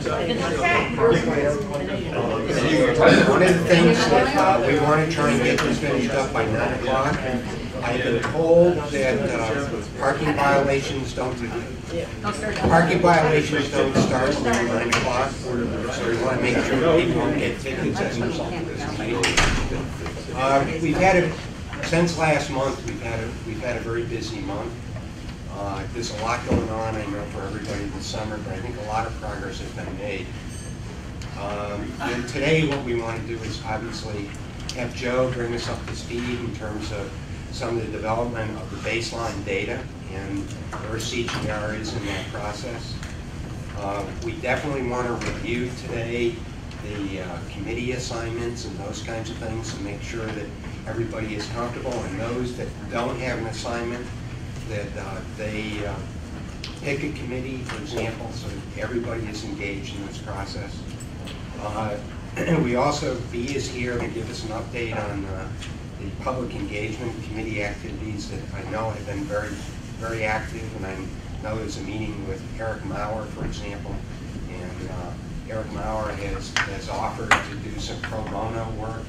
One of the things that we want to try and get this finished up by 9 o'clock. I've been told that parking violations don't start until 9 o'clock. So we want to make sure that people don't get tickets as a result of this meeting. Since last month, we've had a very busy month. There's a lot going on, I know, for everybody this summer, but I think a lot of progress has been made. And today what we want to do is obviously have Joe bring us up to speed in terms of some of the development of the baseline data and where CGR is in that process. We definitely want to review today the committee assignments and those kinds of things to make sure that everybody is comfortable, and those that don't have an assignment, that they pick a committee, for example, so that everybody is engaged in this process. We also, B is here to give us an update on the public engagement committee activities that I know have been very, very active, and I know there's a meeting with Eric Maurer, for example, and Eric Maurer has offered to do some pro bono work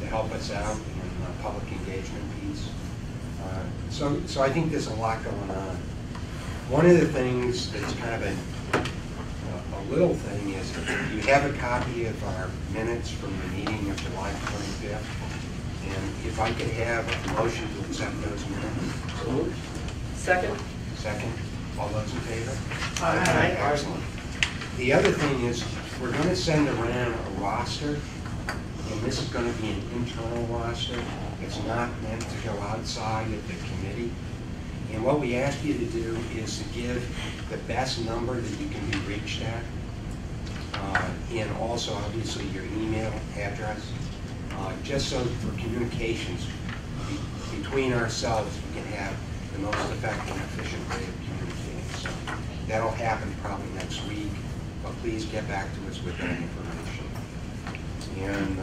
to help us out in the public engagement piece. So I think there's a lot going on. One of the things that's kind of a little thing is you have a copy of our minutes from the meeting of July 25th. And if I could have a motion to accept those minutes. Second. Second. All those in favor? Aye. Excellent. The other thing is we're going to send around a roster, and this is going to be an internal roster. It's not meant to go outside of the committee. And what we ask you to do is to give the best number that you can be reached at, and also obviously your email address, just so for communications between ourselves we can have the most effective and efficient way of communicating. So that'll happen probably next week, but please get back to us with that information. And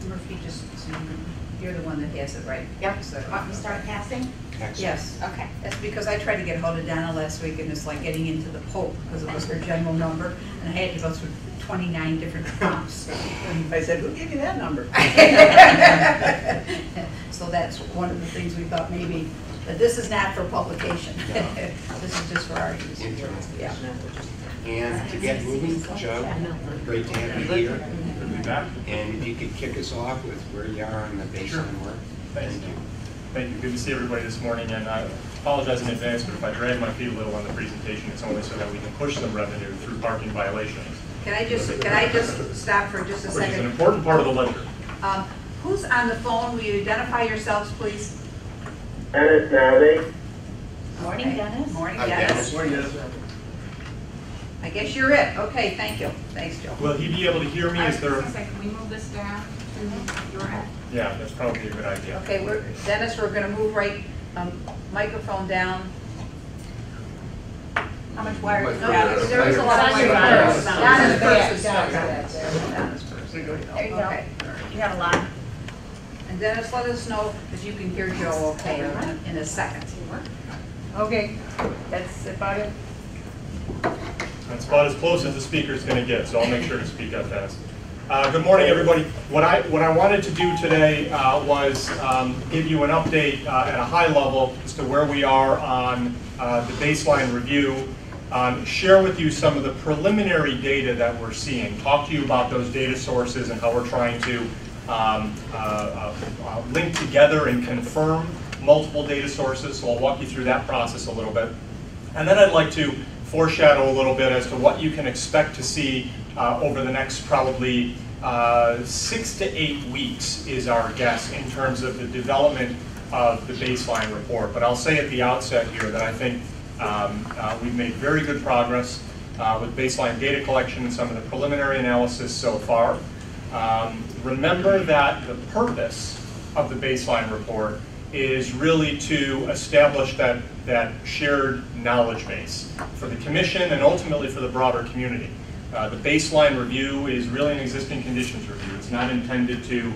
Murphy, you're the one that has it, right? Yep. So, want me to start passing? excellent. yes. Okay. That's because I tried to get hold of Donna last week, and it's like getting into the Pope, because it was her general number, and I had to go through 29 different prompts. And I said, who gave you that number? So that's one of the things we thought maybe, that this is not for publication. No. This is just for our use. Internal. Yeah. And to get moving, Joe, great to have you here. Good to be back. And if you could kick us off with where you are on the baseline work. Thank you. Thank you. Good to see everybody this morning. And I apologize in advance, but if I drag my feet a little on the presentation, it's only so that we can push some revenue through parking violations. Can I just stop for just a second? Which is an important part of the ledger. Who's on the phone? Will you identify yourselves, please? Dennis Navy. Morning, Dennis. Morning, Hi, Dennis. Dennis. I guess you're it. Okay, thank you. Thanks, Joe. Will he be able to hear me? Is there? Can we move this down to your end? Yeah, that's probably a good idea. Okay, Dennis, we're going to move microphone down. How much wire? No, there is a lot of wire. Donna's first. Donna's first. There you go. Okay. You have a lot. And Dennis, let us know if you can hear Joe okay in a second. Okay, that's about it. That's about as close as the speaker's going to get, so I'll make sure to speak up fast. Good morning, everybody. What I wanted to do today was give you an update at a high level as to where we are on the baseline review, share with you some of the preliminary data that we're seeing, talk to you about those data sources and how we're trying to link together and confirm multiple data sources. So I'll walk you through that process a little bit. And then I'd like to foreshadow a little bit as to what you can expect to see over the next probably 6 to 8 weeks is our guess in terms of the development of the baseline report. But I'll say at the outset here that I think we've made very good progress with baseline data collection and some of the preliminary analysis so far. Remember that the purpose of the baseline report is really to establish that shared knowledge base for the Commission and ultimately for the broader community. The baseline review is really an existing conditions review. It's not intended to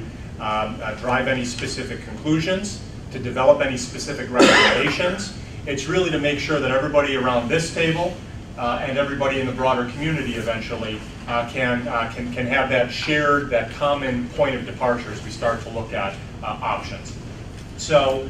drive any specific conclusions, to develop any specific recommendations. It's really to make sure that everybody around this table and everybody in the broader community eventually can have that shared, that common point of departure as we start to look at options. So,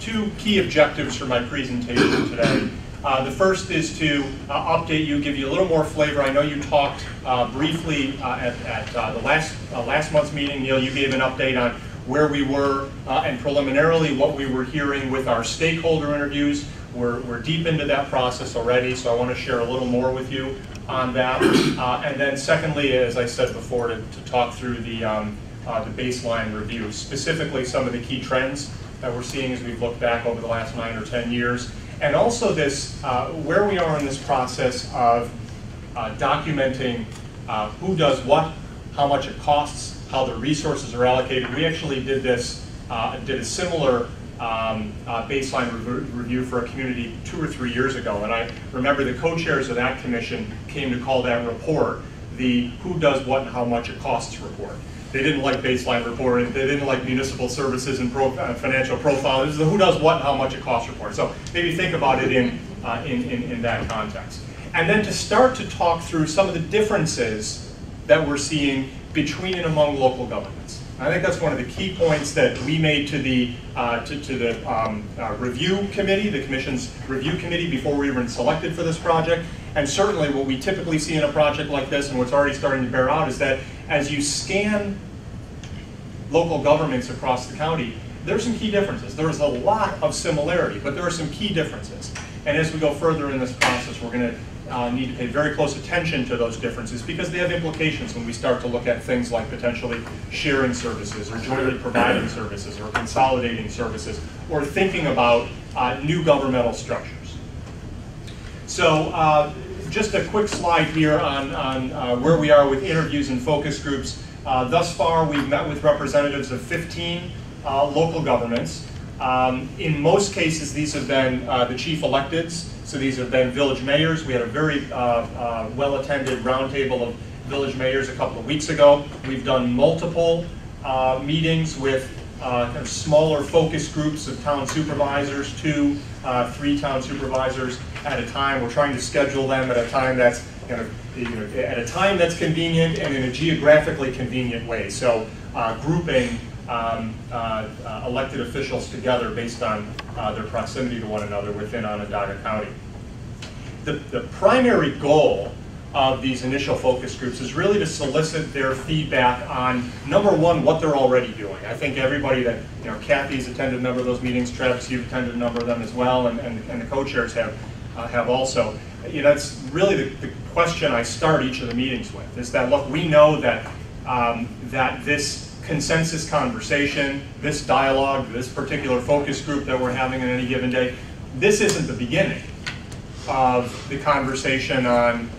two key objectives for my presentation today. The first is to update you, give you a little more flavor. I know you talked briefly at the last month's meeting. Neil, you gave an update on where we were and preliminarily what we were hearing with our stakeholder interviews. We're deep into that process already, so I want to share a little more with you on that. And then secondly, as I said before, to talk through the baseline review, specifically some of the key trends that we're seeing as we've looked back over the last 9 or 10 years. And also this, where we are in this process of documenting who does what, how much it costs, how the resources are allocated. We actually did a similar baseline review for a community 2 or 3 years ago. And I remember the co-chairs of that commission came to call that report the who does what and how much it costs report. They didn't like baseline reporting. They didn't like municipal services and financial profile. This is the who does what and how much it costs report. So maybe think about it in that context. And then to start to talk through some of the differences that we're seeing between and among local governments. I think that's one of the key points that we made to the review committee, the Commission's review committee, before we were selected for this project. And certainly what we typically see in a project like this, and what's already starting to bear out, is that as you scan local governments across the county, there's some key differences. There's a lot of similarity, but there are some key differences. And as we go further in this process, we're going to need to pay very close attention to those differences because they have implications when we start to look at things like potentially sharing services or jointly providing services or consolidating services or thinking about new governmental structures. So just a quick slide here on where we are with interviews and focus groups. Thus far, we've met with representatives of 15 local governments. In most cases, these have been the chief electeds. So these have been village mayors. We had a very well-attended roundtable of village mayors a couple of weeks ago. We've done multiple meetings with kind of smaller focus groups of town supervisors, 2, 3 town supervisors at a time. We're trying to schedule them at a time that's at a time that's convenient and in a geographically convenient way. So grouping elected officials together based on their proximity to one another within Onondaga County. The primary goal of these initial focus groups is really to solicit their feedback on, number one, what they're already doing. I think everybody that, Kathy's attended a number of those meetings, Travis, you've attended a number of them as well, and the co-chairs have also. It's really the question I start each of the meetings with, is that, look, we know that, that this consensus conversation, this dialogue, this particular focus group that we're having on any given day, this isn't the beginning of the conversation on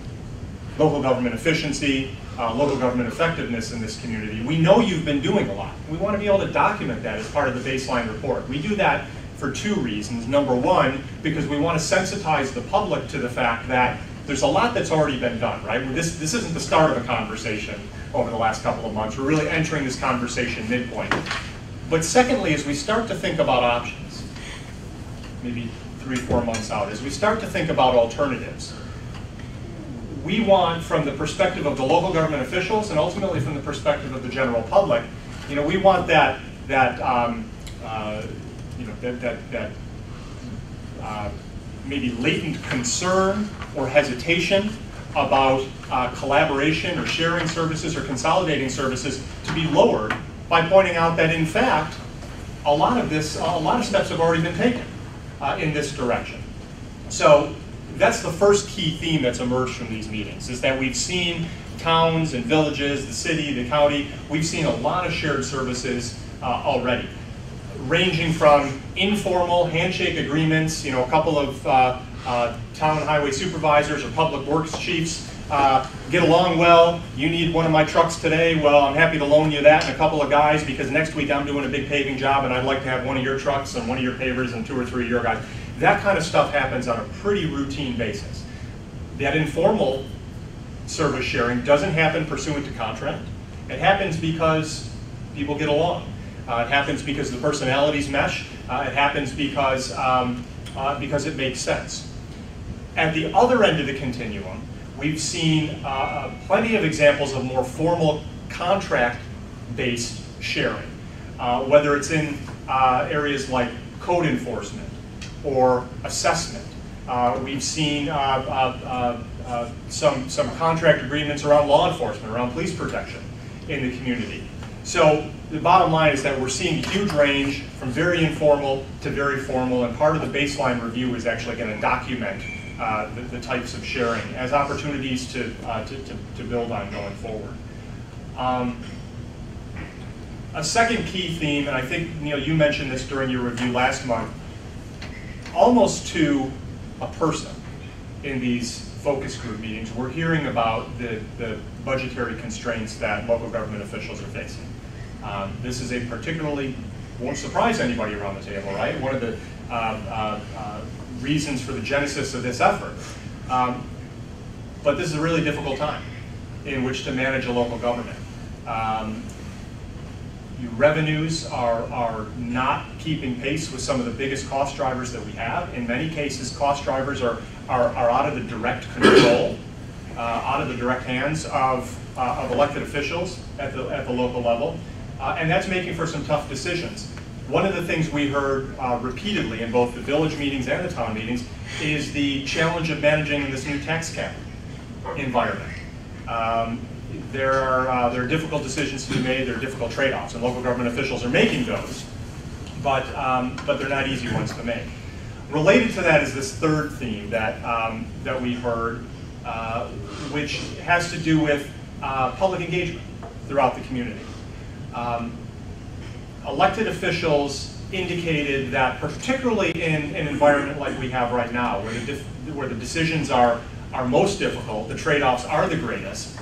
local government efficiency, local government effectiveness in this community. We know you've been doing a lot. We want to be able to document that as part of the baseline report. We do that for 2 reasons. Number one, because we want to sensitize the public to the fact that there's a lot that's already been done, right? This isn't the start of a conversation over the last couple of months. We're really entering this conversation midpoint. But secondly, as we start to think about options, maybe 3-4 months out, as we start to think about alternatives, we want, from the perspective of the local government officials and ultimately from the perspective of the general public, we want that maybe latent concern or hesitation about collaboration or sharing services or consolidating services to be lowered by pointing out that, in fact, a lot of steps have already been taken in this direction. So that's the first key theme that's emerged from these meetings, is that we've seen towns and villages, the city, the county, we've seen a lot of shared services already, ranging from informal handshake agreements, a couple of town highway supervisors or public works chiefs get along well. You need one of my trucks today, well, I'm happy to loan you that and a couple of guys because next week I'm doing a big paving job and I'd like to have one of your trucks and one of your pavers and 2 or 3 of your guys. That kind of stuff happens on a pretty routine basis. That informal service sharing doesn't happen pursuant to contract. It happens because people get along. It happens because the personalities mesh. It happens because it makes sense. At the other end of the continuum, we've seen plenty of examples of more formal contract-based sharing, whether it's in areas like code enforcement or assessment. We've seen some contract agreements around law enforcement, around police protection in the community. So the bottom line is that we're seeing huge range from very informal to very formal, and part of the baseline review is actually going to document the types of sharing as opportunities to build on going forward. A second key theme, and I think Neil, you mentioned this during your review last month, almost to a person in these focus group meetings, we're hearing about the budgetary constraints that local government officials are facing. This is a particularly, won't surprise anybody around the table, right? One of the reasons for the genesis of this effort. But this is a really difficult time in which to manage a local government. Your revenues are not keeping pace with some of the biggest cost drivers that we have. In many cases, cost drivers are out of the direct control, out of the direct hands of elected officials at the local level. And that's making for some tough decisions. One of the things we heard repeatedly in both the village meetings and the town meetings is the challenge of managing in this new tax cap environment. There are difficult decisions to be made, there are difficult trade-offs, and local government officials are making those, but they're not easy ones to make. Related to that is this third theme that we heard, which has to do with public engagement throughout the community. Elected officials indicated that, particularly in an environment like we have right now, where the decisions are most difficult, the trade-offs are the greatest,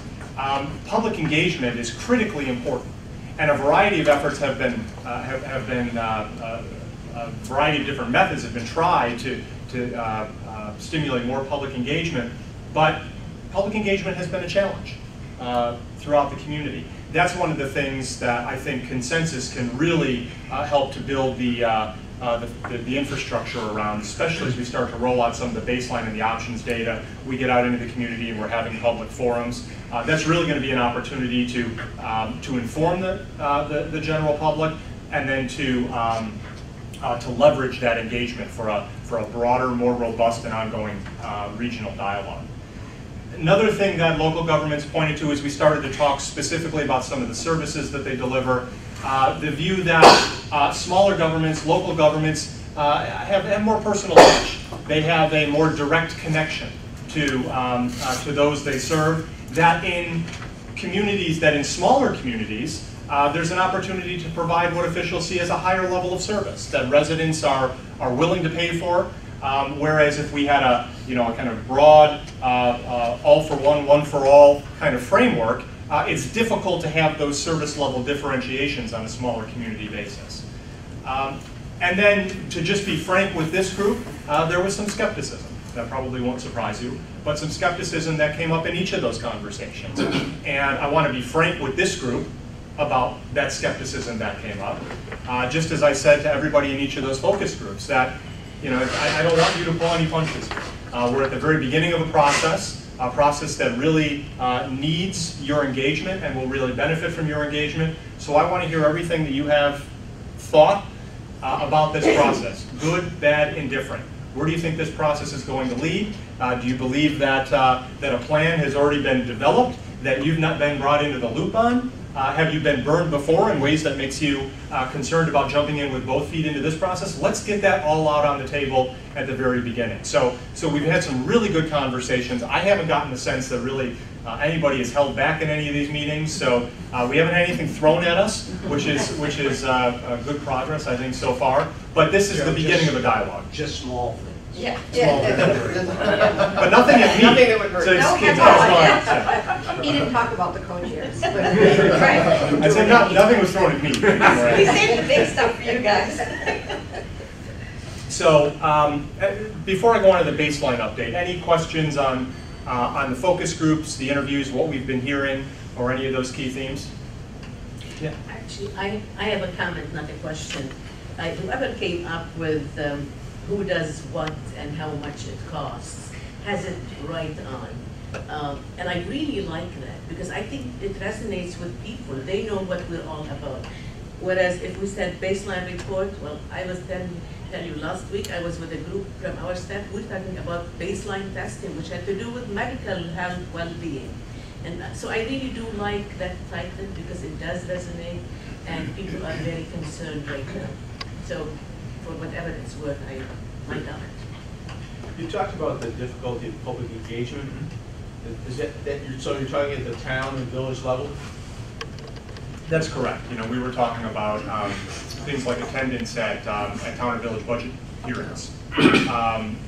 public engagement is critically important. And a variety of efforts a variety of different methods have been tried to stimulate more public engagement, but public engagement has been a challenge throughout the community. That's one of the things that I think Consensus can really help to build the infrastructure around, especially as we start to roll out some of the baseline and the options data. We get out into the community and we're having public forums. That's really going to be an opportunity to inform the general public, and then to leverage that engagement for a broader, more robust and ongoing regional dialogue. Another thing that local governments pointed to as we started to talk specifically about some of the services that they deliver, the view that smaller governments, local governments, have more personal touch. They have a more direct connection to those they serve. That in smaller communities, there's an opportunity to provide what officials see as a higher level of service that residents are willing to pay for. Whereas if we had a kind of broad, all for one for all kind of framework, it's difficult to have those service level differentiations on a smaller community basis. And then, to just be frank with this group, there was some skepticism. That probably won't surprise you, but some skepticism that came up in each of those conversations. And I want to be frank with this group about that skepticism that came up. Just as I said to everybody in each of those focus groups, that I don't want you to pull any punches here. We're at the very beginning of a process that really needs your engagement and will really benefit from your engagement. So I want to hear everything that you have thought about this process, good, bad, indifferent. Where do you think this process is going to lead? Do you believe that a plan has already been developed that you've not been brought into the loop on? Have you been burned before in ways that makes you concerned about jumping in with both feet into this process? Let's get that all out on the table at the very beginning. So we've had some really good conversations. I haven't gotten the sense that really anybody is held back in any of these meetings. So we haven't had anything thrown at us, which is good progress, I think, so far. But this is the beginning of a dialoove. Just small things. Yeah. But nothing at me. Nothing that would hurt. So it's No, fine. He didn't talk about the co-chairs. I said nothing was thrown at me. We saved the big stuff for you guys. So before I go on to the baseline update, any questions on the focus groups, the interviews, what we've been hearing, or any of those key themes? Yeah. Actually, I have a comment, not a question. Whoever came up with who does what and how much it costs, has it right on. And I really like that, because I think it resonates with people. They know what we're all about. Whereas if we said baseline report, well, I was tell you last week, I was with a group from our staff, we're talking about baseline testing, which had to do with medical health well-being. And so I really do like that title, because it does resonate, and people are very concerned right now. So for whatever it's worth, I like that. You talked about the difficulty of public engagement. Is so you're talking at the town and village level? That's correct. You know, we were talking about things like attendance at town and village budget hearings.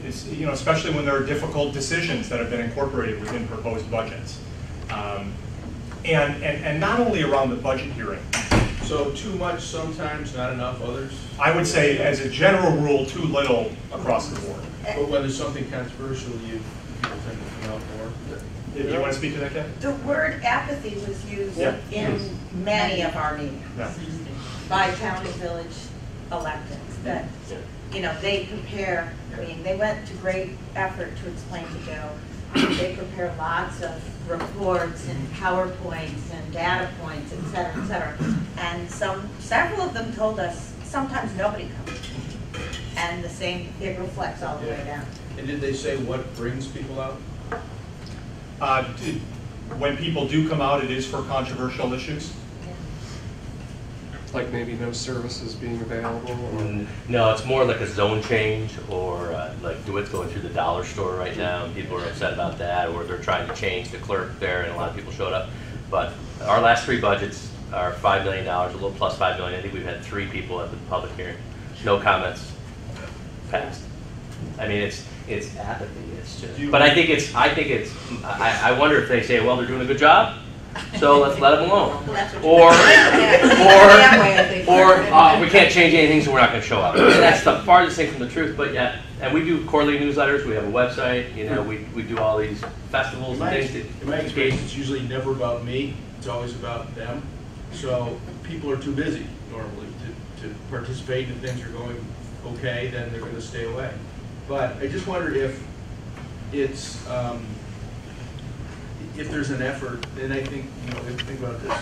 It's, you know, especially when there are difficult decisions that have been incorporated within proposed budgets. And not only around the budget hearing. So too much sometimes, not enough others? I would say, as a general rule, too little across the board. But when there's something controversial, people tend to come out more. Do you want to speak to that, Ken? The word apathy was used Yeah. in many of our meetings Yeah. by town and village electeds, that, you know, they prepare, I mean, they went to great effort to explain to Joe. They prepare lots of reports and PowerPoints and data points, et cetera, and several of them told us sometimes nobody comes. And the same, it reflects all the way down. And did they say what brings people out? When people do come out, it is for controversial issues. Like maybe no services being available? Or? No, it's more like a zone change, or like DeWitt's going through the dollar store right now, and people are upset about that, or they're trying to change the clerk there, and a lot of people showed up. But our last 3 budgets are $5 million, a little plus $5 million. I think we've had 3 people at the public hearing. No comments, passed. I mean, it's apathy. It's just. But I I wonder if they say, well, they're doing a good job, so let's let them alone. Or we can't change anything, so we're not going to show up. And that's the farthest thing from the truth. But yeah, and we do quarterly newsletters. We have a website. You know, we do all these festivals and things. In my experience, it's usually never about me. It's always about them. So people are too busy normally to participate, and things are going okay, then they're going to stay away. But I just wondered if it's if there's an effort, and I think, you know, if you think about this,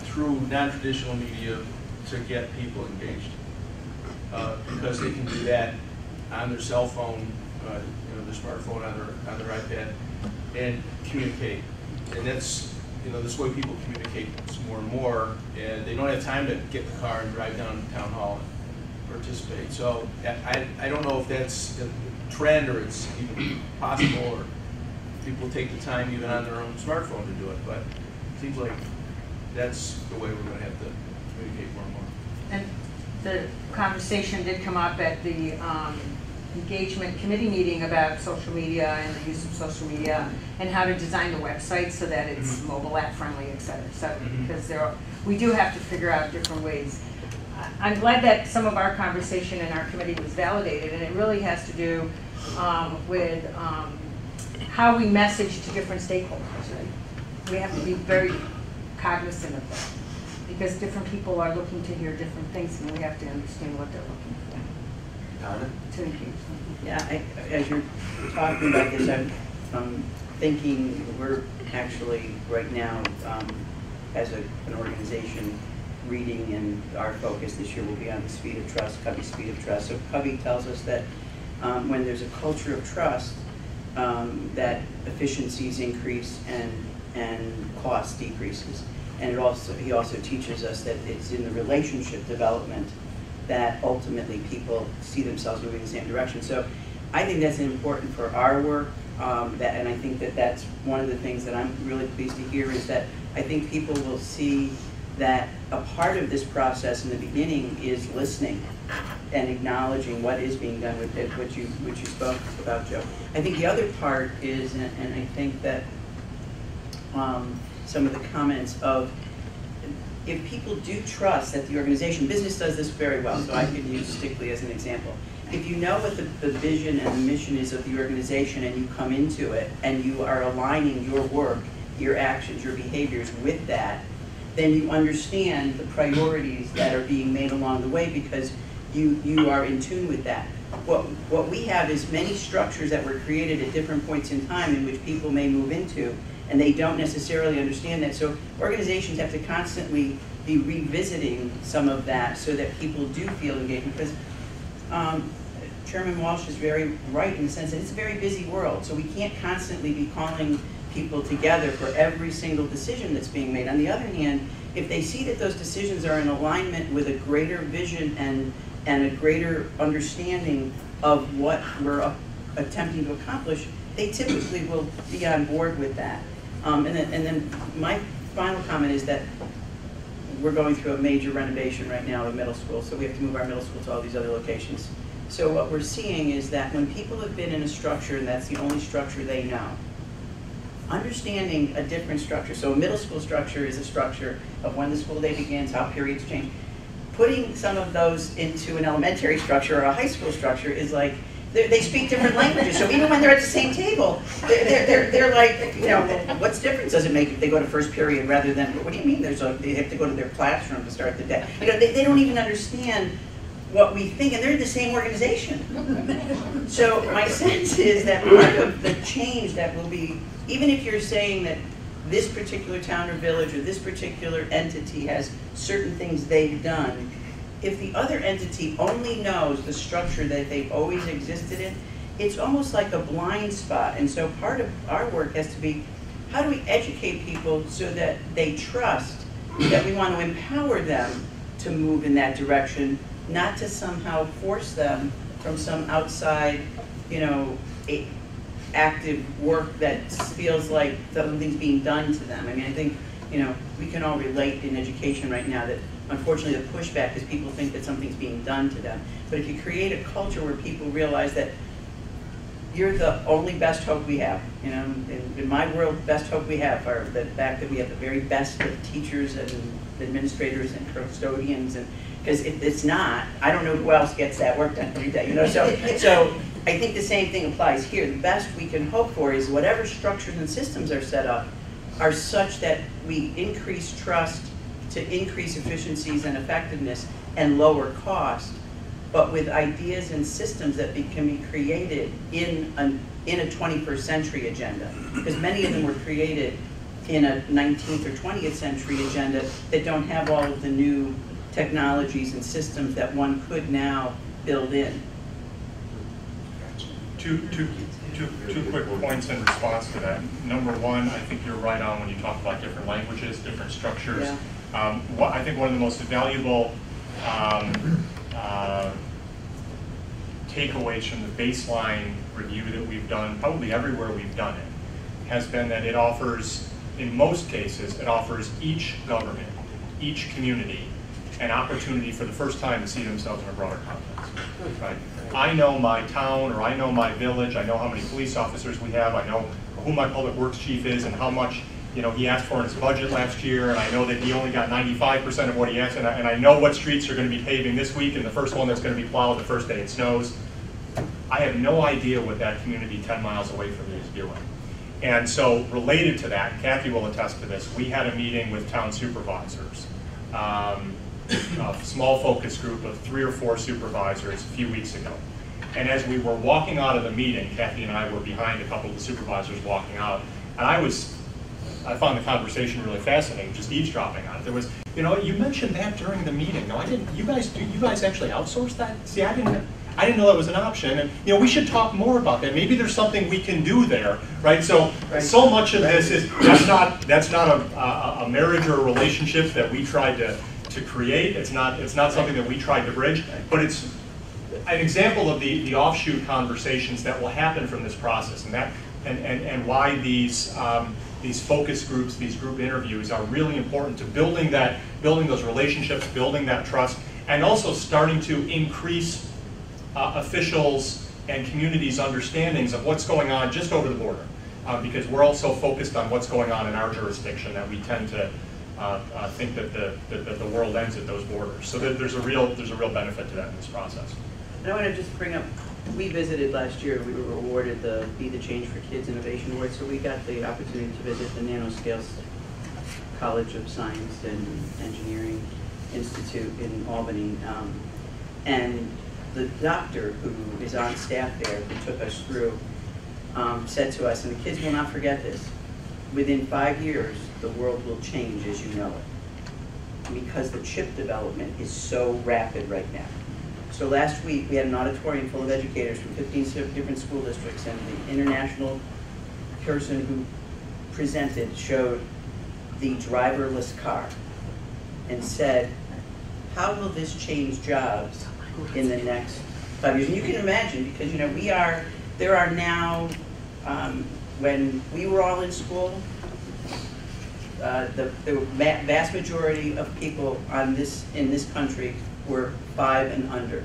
through non-traditional media to get people engaged, because they can do that on their cell phone, you know, their smartphone, on their iPad, and communicate. And that's, you know, this way people communicate more and more, and they don't have time to get in the car and drive down to town hall and participate. So I don't know if that's a trend, or it's even possible, or people take the time even on their own smartphone to do it, but it seems like that's the way we're going to have to communicate more and more. And the conversation did come up at the engagement committee meeting about social media and the use of social media and how to design the website so that it's mobile app friendly, et cetera. So because we do have to figure out different ways. I'm glad that some of our conversation in our committee was validated, and it really has to do with how we message to different stakeholders. Right? We have to be very cognizant of that, because different people are looking to hear different things, and we have to understand what they're looking for. Donna? To engage. Yeah, as you're talking about this, I'm thinking we're actually right now, as an organization, reading, and our focus this year will be on the speed of trust, Covey's speed of trust. So Covey tells us that when there's a culture of trust, that efficiencies increase and cost decreases. And he also teaches us that it's in the relationship development that ultimately people see themselves moving in the same direction. So I think that's important for our work, and I think that that's one of the things that I'm really pleased to hear, is that I think people will see that a part of this process in the beginning is listening and acknowledging what is being done with it, which you spoke about, Joe. I think the other part is, and I think that some of the comments of, if people do trust that the organization, business does this very well, so I could use Stickley as an example. If you know what the vision and the mission is of the organization, and you come into it and you are aligning your work, your actions, your behaviors with that, then you understand the priorities that are being made along the way, because you are in tune with that. what we have is many structures that were created at different points in time in which people may move into, and they don't necessarily understand that. So organizations have to constantly be revisiting some of that so that people do feel engaged, because Chairman Walsh is very right in the sense that it's a very busy world, so we can't constantly be calling people together for every single decision that's being made. On the other hand, if they see that those decisions are in alignment with a greater vision and a greater understanding of what we're attempting to accomplish, they typically will be on board with that. And then my final comment is that we're going through a major renovation right now of middle school, so we have to move our middle school to all these other locations. So what we're seeing is that when people have been in a structure and that's the only structure they know, understanding a different structure, so a middle school structure is a structure of when the school day begins, how periods change. Putting some of those into an elementary structure or a high school structure is like, they speak different languages, so even when they're at the same table, they're like, you know, what's difference does it make if they go to first period rather than, what do you mean they have to go to their classroom to start the day? You know, they don't even understand what we think, and they're in the same organization. So my sense is that part of the change that will be, even if you're saying that this particular town or village or this particular entity has certain things they've done, if the other entity only knows the structure that they've always existed in, it's almost like a blind spot. And so part of our work has to be, how do we educate people so that they trust that we want to empower them to move in that direction, not to somehow force them from some outside, you know, active work that feels like something's being done to them. I mean, I think, you know, we can all relate in education right now that unfortunately the pushback is people think that something's being done to them. But if you create a culture where people realize that you're the only best hope we have, you know, in my world, best hope we have are the fact that we have the very best of teachers and administrators and custodians, and because if it's not, I don't know who else gets that work done every day, you know. So I think the same thing applies here. The best we can hope for is whatever structures and systems are set up are such that we increase trust to increase efficiencies and effectiveness and lower cost, but with ideas and systems that can be created in a 21st century agenda. Because many of them were created in a 19th or 20th century agenda that don't have all of the new technologies and systems that one could now build in. Two quick points in response to that. Number one, I think you're right on when you talk about different languages, different structures. Yeah. I think one of the most valuable takeaways from the baseline review that we've done, probably everywhere we've done it, has been that it offers, in most cases, it offers each government, each community, an opportunity for the first time to see themselves in a broader context. Right? I know my town, or I know my village, I know how many police officers we have, I know who my public works chief is and how much, you know, he asked for in his budget last year, and I know that he only got 95% of what he asked, and I know what streets are going to be paving this week, and the first one that's going to be plowed the first day it snows. I have no idea what that community 10 miles away from me is doing. And so related to that, Kathy will attest to this, we had a meeting with town supervisors, a small focus group of 3 or 4 supervisors a few weeks ago. And as we were walking out of the meeting, Kathy and I were behind a couple of the supervisors walking out, and I found the conversation really fascinating, just eavesdropping on it. There was, you know, you mentioned that during the meeting. No, I didn't. You guys actually outsource that? See, I didn't know that was an option, and you know, we should talk more about that. Maybe there's something we can do there, right? So much of this is that's not a marriage or a relationship that we tried to create. It's not something that we tried to bridge, but it's an example of the offshoot conversations that will happen from this process, and why these focus groups, these group interviews are really important to building those relationships, building that trust, and also starting to increase officials and communities' understandings of what's going on just over the border, because we're also focused on what's going on in our jurisdiction, that we tend to think that the world ends at those borders. So there's a real benefit to that in this process. And I want to just bring up, we visited last year, we were awarded the Be the Change for Kids Innovation Award, so we got the opportunity to visit the Nanoscales College of Science and Engineering Institute in Albany. And the doctor who is on staff there, who took us through, said to us, and the kids will not forget this, within 5 years, the world will change as you know it, because the chip development is so rapid right now. So last week, we had an auditorium full of educators from 15 different school districts, and the international person who presented showed the driverless car and said, how will this change jobs in the next 5 years? And you can imagine, because there are now, when we were all in school, the vast majority of people in this country were 5 and under,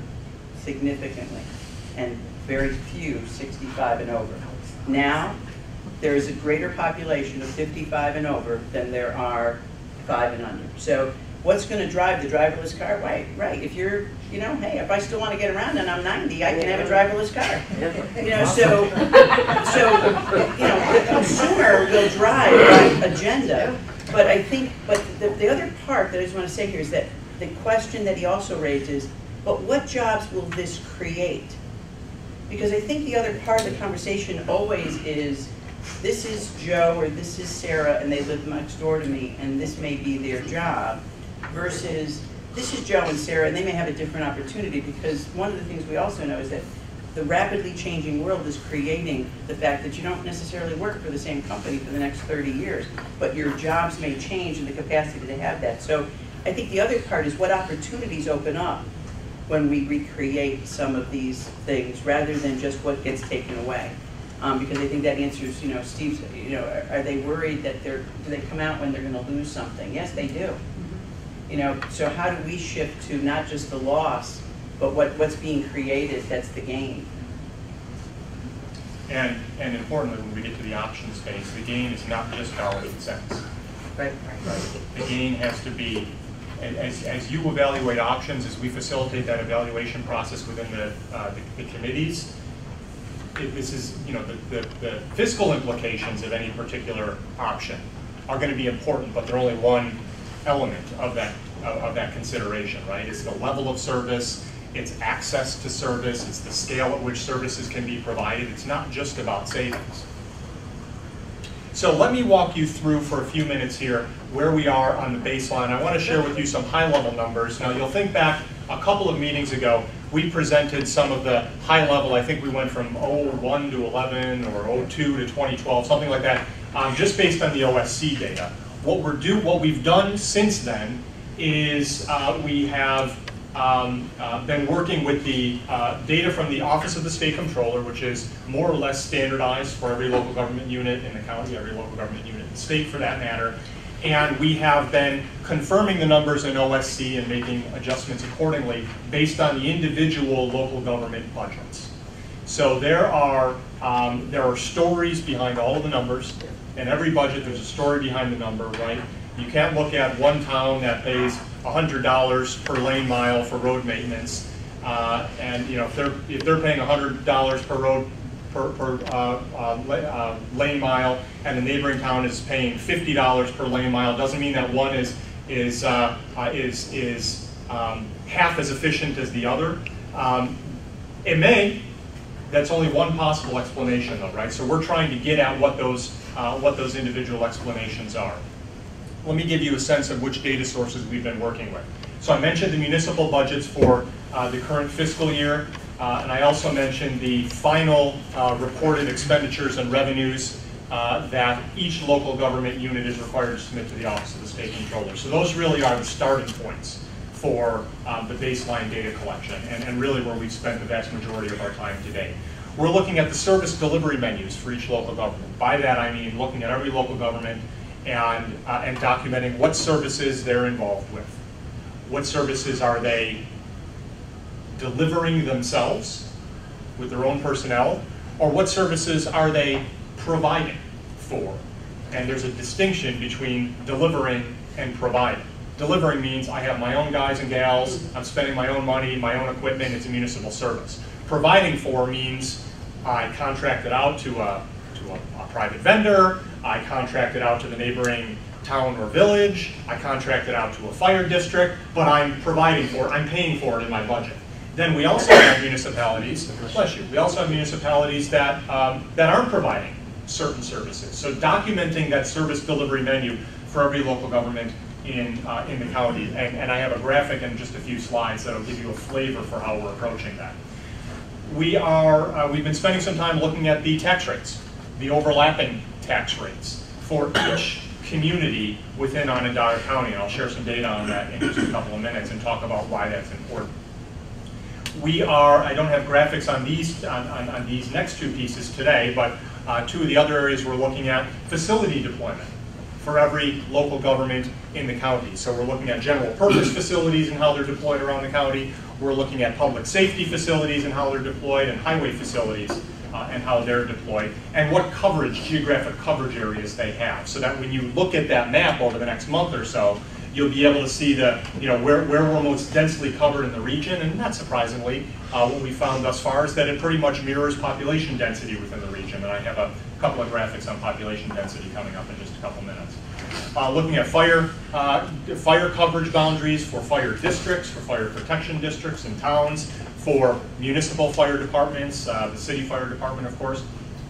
significantly, and very few 65 and over. Now, there is a greater population of 55 and over than there are 5 and under. So what's going to drive the driverless car? Right. If you're, hey, if I still want to get around and I'm 90, I can have a driverless car. So the consumer will drive that agenda. But I think, the other part that I just want to say here is that the question that he also raised is, but what jobs will this create? Because I think the other part of the conversation always is, this is Joe or this is Sarah and they live next door to me and this may be their job, versus this is Joe and Sarah and they may have a different opportunity, because one of the things we also know is that the rapidly changing world is creating the fact that you don't necessarily work for the same company for the next 30 years, but your jobs may change in the capacity to have that. So I think the other part is what opportunities open up when we recreate some of these things rather than just what gets taken away. Because I think that answers, Steve's, are they worried that do they come out when they're going to lose something? Yes, they do. So how do we shift to not just the loss, but what's being created that's the gain? And importantly, when we get to the options phase, the gain is not just dollars and cents. Right. The gain has to be, as you evaluate options, as we facilitate that evaluation process within the committees, this is, the fiscal implications of any particular option are going to be important, but they're only one element of that consideration, right? It's the level of service, it's access to service, it's the scale at which services can be provided. It's not just about savings. So let me walk you through for a few minutes here where we are on the baseline. I want to share with you some high-level numbers. Now you'll think back a couple of meetings ago, we presented some of the high level. I think we went from 01 to 11 or 02 to 2012, something like that, just based on the OSC data. What we've done since then is we have been working with the data from the Office of the State Comptroller, which is more or less standardized for every local government unit in the county, every local government unit in the state for that matter. And we have been confirming the numbers in OSC and making adjustments accordingly based on the individual local government budgets. So there are stories behind all of the numbers. In every budget, there's a story behind the number, right? You can't look at one town that pays $100 per lane mile for road maintenance, and if they're paying $100 per road lane mile, and the neighboring town is paying $50 per lane mile, doesn't mean that one is half as efficient as the other. It may. That's only one possible explanation, though, right? So we're trying to get at what those individual explanations are. Let me give you a sense of which data sources we've been working with. So I mentioned the municipal budgets for the current fiscal year, and I also mentioned the final reported expenditures and revenues that each local government unit is required to submit to the Office of the State Comptroller. So those really are the starting points for the baseline data collection, and really where we've spent the vast majority of our time today. We're looking at the service delivery menus for each local government. By that I mean looking at every local government and documenting what services they're involved with. What services are they delivering themselves with their own personnel, or what services are they providing for? And there's a distinction between delivering and providing. Delivering means I have my own guys and gals, I'm spending my own money, my own equipment, it's a municipal service. Providing for means I contract it out to a private vendor, I contract it out to the neighboring town or village, I contract it out to a fire district, but I'm providing for it, I'm paying for it in my budget. Then we also have municipalities, bless you, we also have municipalities that, that aren't providing certain services. So documenting that service delivery menu for every local government in the county. And I have a graphic and just a few slides that'll give you a flavor for how we're approaching that. We've been spending some time looking at the tax rates, the overlapping tax rates for each community within Onondaga County. And I'll share some data on that in just a couple of minutes and talk about why that's important. I don't have graphics on these next two pieces today, but two of the other areas we're looking at, facility deployment for every local government in the county. So we're looking at general purpose facilities and how they're deployed around the county. We're looking at public safety facilities and how they're deployed, and highway facilities and how they're deployed, and what coverage, geographic coverage areas they have, so that when you look at that map over the next month or so, you'll be able to see where we're most densely covered in the region. And not surprisingly, what we found thus far is that it pretty much mirrors population density within the region. And I have a couple of graphics on population density coming up in just a couple minutes. Looking at fire coverage boundaries for fire districts, for fire protection districts and towns, for municipal fire departments, the city fire department, of course.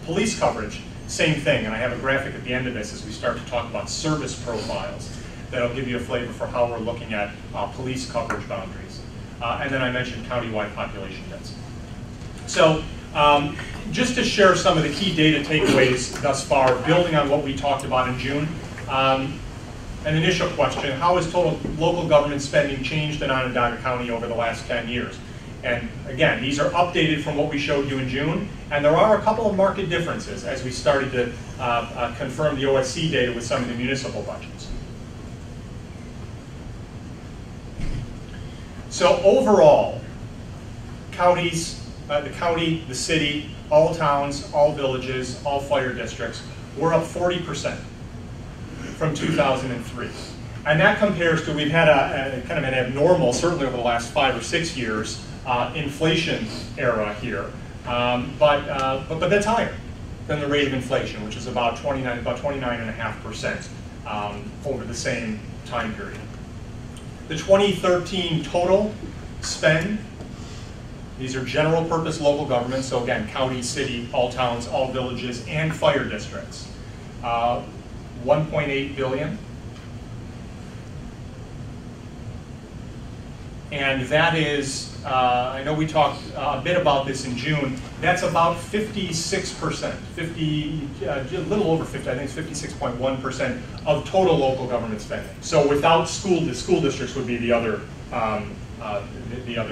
Police coverage, same thing. And I have a graphic at the end of this as we start to talk about service profiles that'll give you a flavor for how we're looking at police coverage boundaries. And then I mentioned countywide population density. So just to share some of the key data takeaways thus far, building on what we talked about in June, an initial question: how has total local government spending changed in Onondaga County over the last 10 years? And again, these are updated from what we showed you in June, and there are a couple of market differences as we started to confirm the OSC data with some of the municipal budgets. So overall, counties, the county, the city, all towns, all villages, all fire districts, we're up 40% from 2003. And that compares to, we've had a kind of an abnormal, certainly over the last 5 or 6 years, inflation era here. But that's higher than the rate of inflation, which is about 29.5% over the same time period. The 2013 total spend, these are general purpose local governments, so again, county, city, all towns, all villages, and fire districts. 1.8 billion. And that is, I know we talked a bit about this in June, that's about 56%, a little over 50, I think it's 56.1% of total local government spending. So without the school districts would be the other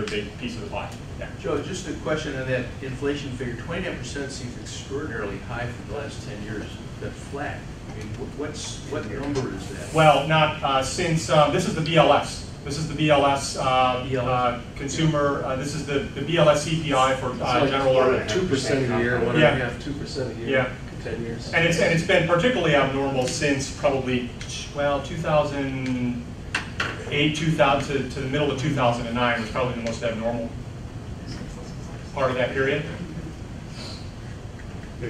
big piece of the pie. Yeah. Joe, just a question on that inflation figure. 29% seems extraordinarily high for the last 10 years. That's flat. I mean, what number is that? Well, not since, this is the BLS. This is the BLS consumer, this is the BLS CPI for general order. 2% a year, 1.5%, 2% a year, yeah. 10 years. And it's been particularly abnormal since probably, well, 2008, 2000 to the middle of 2009 was probably the most abnormal part of that period.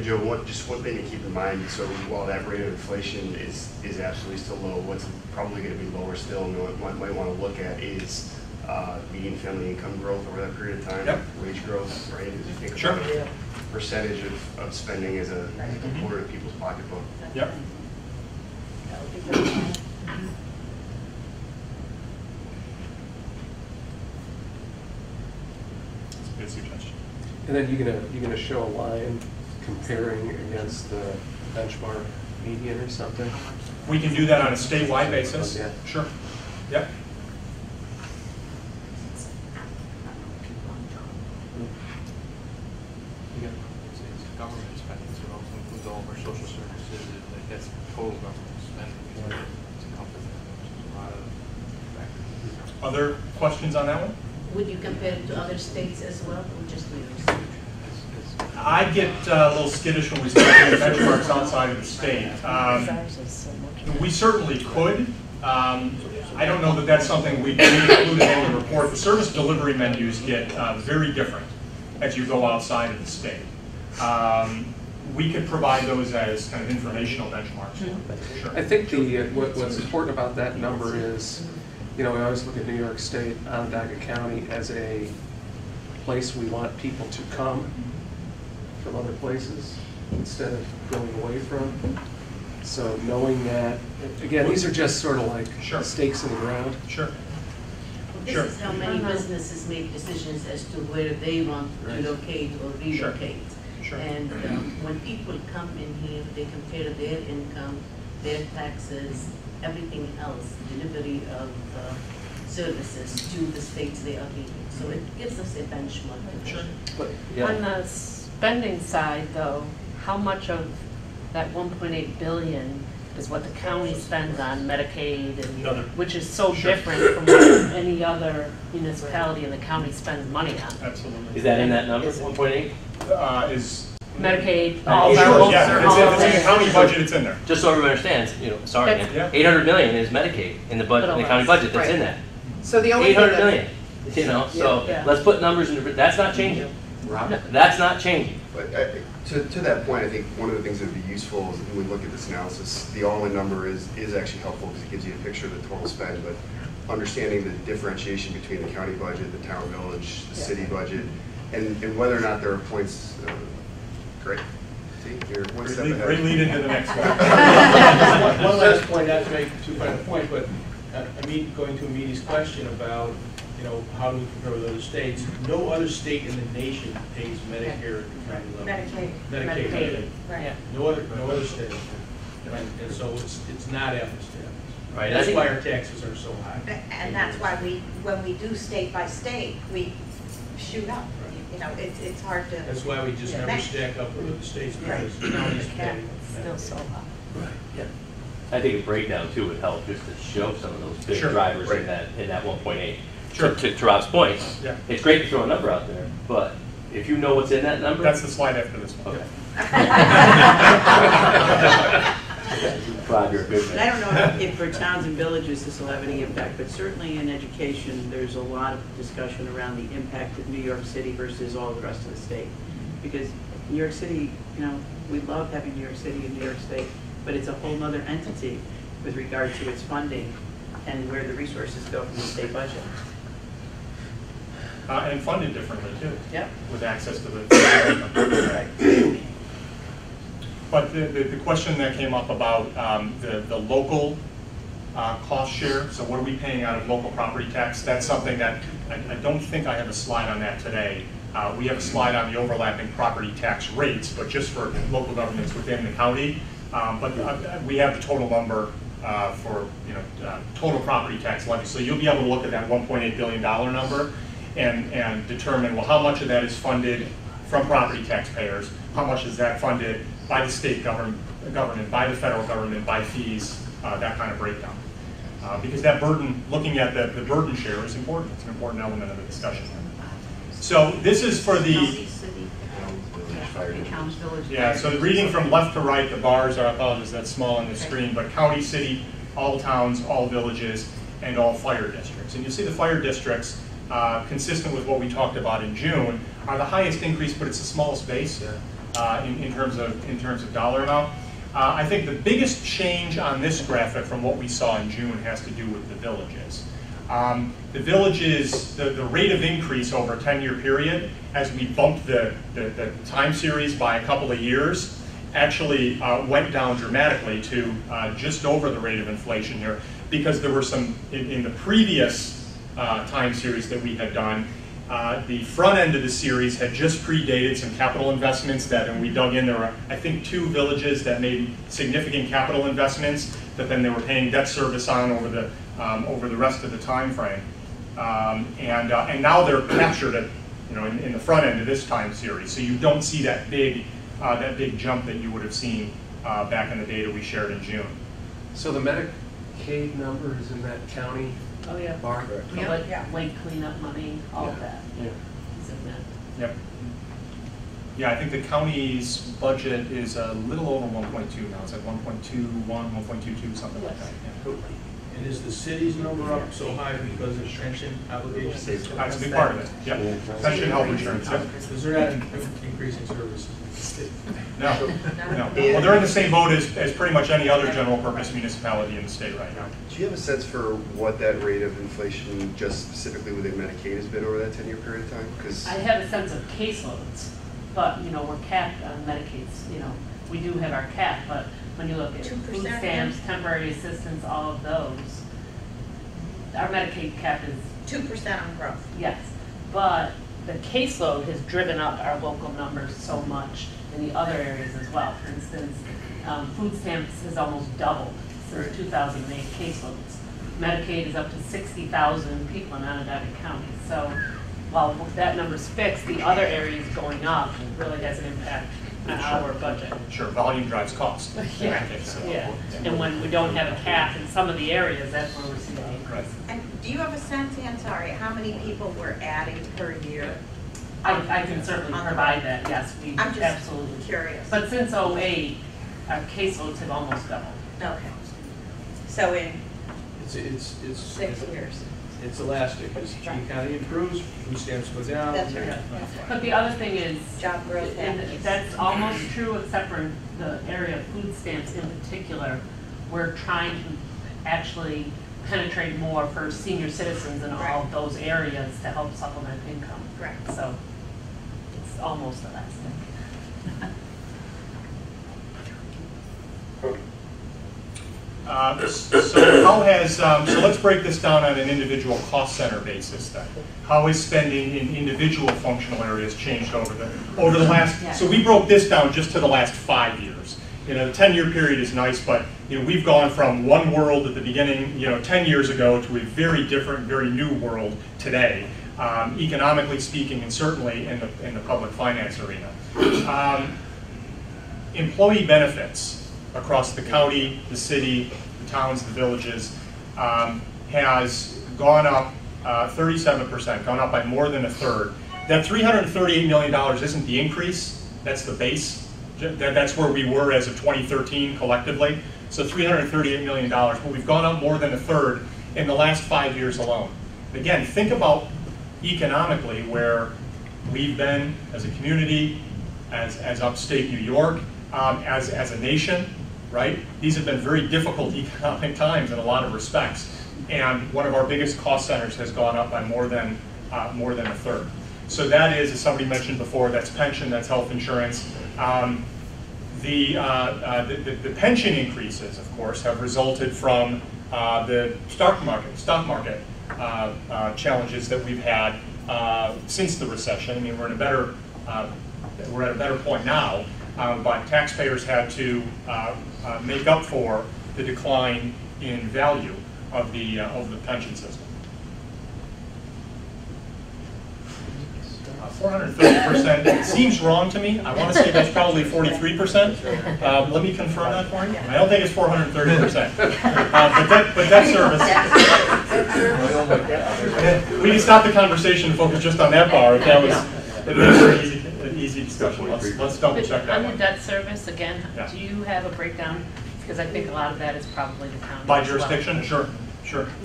Joe, just one thing to keep in mind, so while that rate of inflation is absolutely still low, what's probably going to be lower still, and what might want to look at is median family income growth over that period of time, yep. Wage growth, right? As you think sure. about the percentage of spending as a component of people's pocketbook. Yep. That's a good suggestion. And then you're gonna show a line comparing against the benchmark median or something? We can do that on a statewide basis. Yeah. Sure. Yep. Government spending, so it also includes all of our social services, that's total government spending. It's encompassing a lot of factors. Other questions on that one? Would you compare it to other states as well, or just New York State? I get a little skittish when we start doing benchmarks outside of the state. We certainly could. I don't know that that's something we included in the report. The service delivery menus get very different as you go outside of the state. We could provide those as kind of informational benchmarks. Sure. I think what's important about that number is, we always look at New York State, Onondaga County as a place we want people to come from other places instead of going away from. So knowing that, again, these are just sort of like stakes in the ground. Sure. This is how many businesses make decisions as to where they want to locate or relocate. Sure. And when people come in here, they compare their income, their taxes, everything else, delivery of services to the states they are leaving. So it gives us a benchmark. Sure. On the spending side, though, how much of that 1.8 billion is what the county spends on Medicaid, and which is so different from what any other municipality in the county spends money on? Absolutely. Is that in that number, 1.8? Is Medicaid, all sure, yeah, if it's in the county budget, it's in there. Just so everyone understands, sorry, That's, 800 million is Medicaid in the budget, in the county budget. That's in that. So the only 800 million. So Yeah. let's put numbers in. That's not changing. That's not changing. But to that point, I think one of the things that would be useful is when we look at this analysis, the all-in number is actually helpful because it gives you a picture of the total spend, but understanding the differentiation between the county budget, the town village, the city budget, and whether or not there are points, great. See, you're one step ahead. Great lead into the next one. One last point, not to make too fine a point, but going to Amini's question about, how do we compare with other states? No other state in the nation pays Medicare at the county level. Medicaid. Right. Yeah. No other state. And so it's not apples to apples. Right. That's why our taxes are so high. And that's why when we do state by state, we shoot up. It's hard to. That's why we just never stack up with the states because counties pay. Still so high. Right. Yeah. I think a breakdown too would help just to show some of those big drivers in that 1.8. Sure. To Rob's point, yeah. It's great to throw a number out there, but if you know what's in that number, that's the slide after this one. Okay. Rob, you're a good man. And I don't know if for towns and villages this will have any impact, but certainly in education, there's a lot of discussion around the impact of New York City versus all the rest of the state. Because New York City, we love having New York City and New York State, but it's a whole other entity with regard to its funding and where the resources go from the state budget. And funded differently too. Yep. With access to the right. But the question that came up about the local cost share, so what are we paying out of local property tax? That's something that I don't think I have a slide on that today. We have a slide on the overlapping property tax rates, but just for local governments within the county. But we have the total number for total property tax levy. So you'll be able to look at that $1.8 billion number and determine, well, how much of that is funded from property taxpayers, how much is that funded by the state government, by the federal government, by fees, that kind of breakdown. Because that burden, looking at the burden share is important. It's an important element of the discussion. So this is for the... Yeah, so reading from left to right, the bars are, I apologize, that's small on the screen, but county, city, all towns, all villages, and all fire districts. And you'll see the fire districts, consistent with what we talked about in June, are the highest increase, but it's the smallest base in terms of dollar amount. I think the biggest change on this graphic from what we saw in June has to do with the villages. The villages, the rate of increase over a 10-year period, as we bumped the time series by a couple of years, actually went down dramatically to just over the rate of inflation here, because there were some, in the previous time series that we had done, the front end of the series had just predated some capital investments that, and we dug in, there were, I think, 2 villages that made significant capital investments that then they were paying debt service on over the rest of the time frame. And now they're captured at, in the front end of this time series. So you don't see that big jump that you would have seen back in the data we shared in June. So the Medicaid number is in that county bar? Lake cleanup money, all of that. Yeah. Is in that. Yep. Yeah, I think the county's budget is a little over 1.2 now. It's at 1.21, 1.22, something like that. Yeah. And is the city's number up so high because of pension obligations? That's a big part of it, yep. Pension, health insurance, yep. Because they're not increasing services. No, no. Well, they're in the same boat as pretty much any other general purpose municipality in the state right now. Do you have a sense for what that rate of inflation, just specifically within Medicaid, has been over that 10-year period of time? Because I have a sense of caseloads, but, you know, we're capped on Medicaids, you know, we do have our cap, but when you look at 2%, food stamps, temporary assistance, all of those, our Medicaid cap is 2% on growth. yes, but the caseload has driven up our local numbers so much in the other areas as well. For instance, food stamps has almost doubled since 2008 caseloads. Medicaid is up to 60,000 people in Onondaga County. So while that number's fixed, the other areas going up really has an impact on our budget. Sure, volume drives cost. Yeah, yeah. And when we don't have a cap in some of the areas, that's where we're seeing the increase. And do you have a sense, Ann, sorry, how many people we're adding per year? I can certainly provide that, yes, we I'm just absolutely. curious. But since '08, our caseloads have almost doubled. Okay. So in It's 6 years. It's elastic. As the economy improves, food stamps go down. That's right. But the other thing is, Job growth and happens. that's almost true except for in the area of food stamps in particular. We're trying to actually penetrate more for senior citizens in all of those areas to help supplement income. Right. So it's almost elastic. So how has, so let's break this down on an individual cost center basis then. How has spending in individual functional areas changed over the last, so we broke this down just to the last 5 years. You know, the 10-year period is nice, but you know, we've gone from one world at the beginning, you know, 10 years ago to a very different, very new world today, economically speaking, and certainly in the public finance arena. Employee benefits across the county, the city, the towns, the villages, has gone up 37%, gone up by more than a third. That $338 million isn't the increase, that's the base. That's where we were as of 2013 collectively. So $338 million, but we've gone up more than a third in the last 5 years alone. Again, think about economically where we've been as a community, as upstate New York, as a nation, right? These have been very difficult economic times in a lot of respects. And one of our biggest cost centers has gone up by more than a third. So that is, as somebody mentioned before, that's pension, that's health insurance. The pension increases, of course, have resulted from the stock market challenges that we've had since the recession. I mean, we're at a better point now, but taxpayers had to make up for the decline in value of the pension system. 430% seems wrong to me. I want to say that's probably 43%. Let me confirm that for you. I don't think it's 430%. But debt service. We can stop the conversation and focus just on that bar if that was an easy discussion. Let's double check that On the one. debt service, again, Yeah. do you have a breakdown? Because I think a lot of that is probably the county. By as well. jurisdiction? Sure.